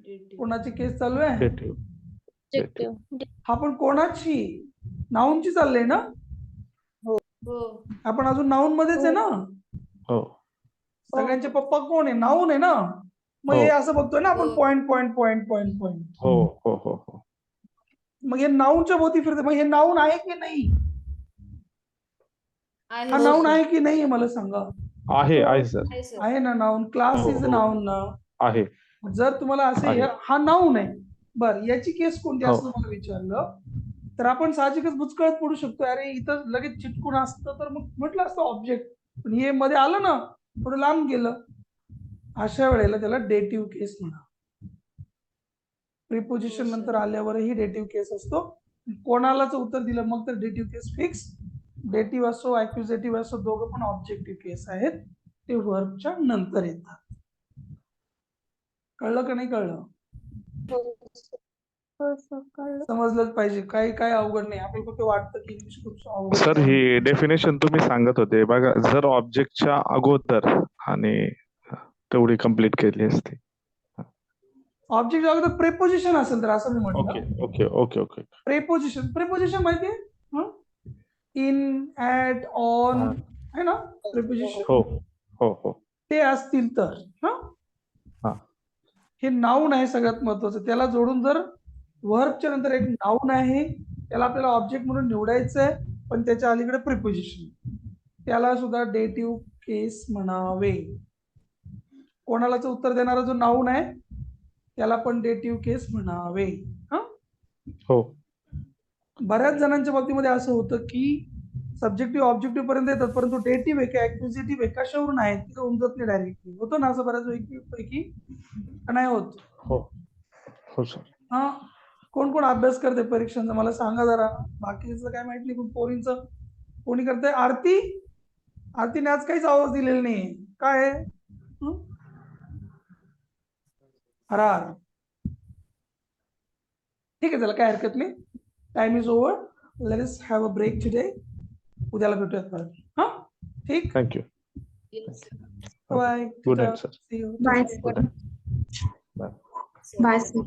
Dative. कोणाची केस चालू आहे? डेटिव्ह. ऑब्जेक्टिव्ह. हा पण कोणाची? नाऊनची चाललंय ना? हो. आपण अजून नाऊन मध्येच आहे ना? हो सगळ्यांचे पप्पा कोण आहे? नाऊन आहे ना? मग हे हो. असं बघतोय ना आपण, हो. Point point point point point. हो हो हो हो मग हे नाऊनच्या भोवती फिरते. मग हे नाऊन आहे की नाही? आहे हा sir. नाऊन आहे की नाही मला सांगा? आहे सर. आहे sir. आहे ना नाऊन. क्लास हो, इज हो. नाऊन ना? आहे. जर तुम्हाला असे आहे. हा नाऊन आहे, बर, याची केस कोणती हो. असं तुम्हाला विचारलं तर आपण साहजिकच बुचकळत पडू शकतो. अरे इथं लगेच चिटकून असतं तर मग म्हटलं असतं ऑब्जेक्ट, पण हे मध्ये आलं ना, थोडं लांब गेलं. अशा वेळेला त्याला डेटिव्ह केस म्हणा. प्रिपोजिशन हो, sir. नंतर आल्यावरही डेटिव्ह केस असतो. कोणालाच उत्तर दिलं मग तर डेटिव्ह केस फिक्स. डेटिव्ह असो ऍक्युझेटिव्ह असो, दोघं पण ऑब्जेक्टिव्ह केस आहेत. ते व्हर्बच्या नंतर येतात. कळलं का नाही कळलं? हो सर, कळलं. समजलंच पाहिजे. काही काय अवघड नाही. आपल्याला फक्त वाटतं की इंग्लिश खूप अवघड सर आहे. ही डेफिनेशन तुम्ही सांगत होते बघा, जर ऑब्जेक्टच्या अगोदर आणि तेवढी कंप्लीट केली असती. ऑब्जेक्ट अगोदर प्रेपोजिशन असेल तर असं मी ओके म्हटलं. Okay okay okay. प्रेपोजिशन माहितीये? इन, ऍट, ऑन, हा. है ना? प्रेपोजिशन हो हो हो. ते असतील तर हा. हे नाऊन आहे सगळ्यात महत्वाचं. त्याला जोडून जर व्हर्बच्या नंतर एक नाऊन आहे, त्याला आपल्याला ऑब्जेक्ट म्हणून निवडायचं आहे, पण त्याच्या अलीकडे प्रिपोजिशन, त्याला सुद्धा डेटिव्ह केस म्हणावे. कोणालाच उत्तर देणारा जो नाऊन आहे त्याला पण डेटिव्ह केस म्हणावे. हो बऱ्याच जणांच्या बाबतीमध्ये असं होतं की सब्जेक्टिव्ह ऑब्जेक्टिव्ह पर्यंत येतात, परंतु डेटिव्ह आहे का ऍक्युझेटिव्ह आहे कशावरून आहे ते उमजत नाही डायरेक्टली. होतं ना असं बऱ्याच पैकी? नाही होत? हो हो सर. हा, कोण कोण अभ्यास करते परीक्षांचा मला सांगा जरा. बाकीचं काय माहित नाही, पण पोरींचं कोणी करते? आरतीने आज काहीच आवाज दिलेला नाही. काय आहे? हरार. ठीक आहे, त्याला काय हरकत नाही. Time is over. Let us have a break today. उद्याला भेटूयात परत. हा, ठीक. Thank you. Yes, sir. Bye. Good night sir. Bye, good night. Sir. Bye, sir.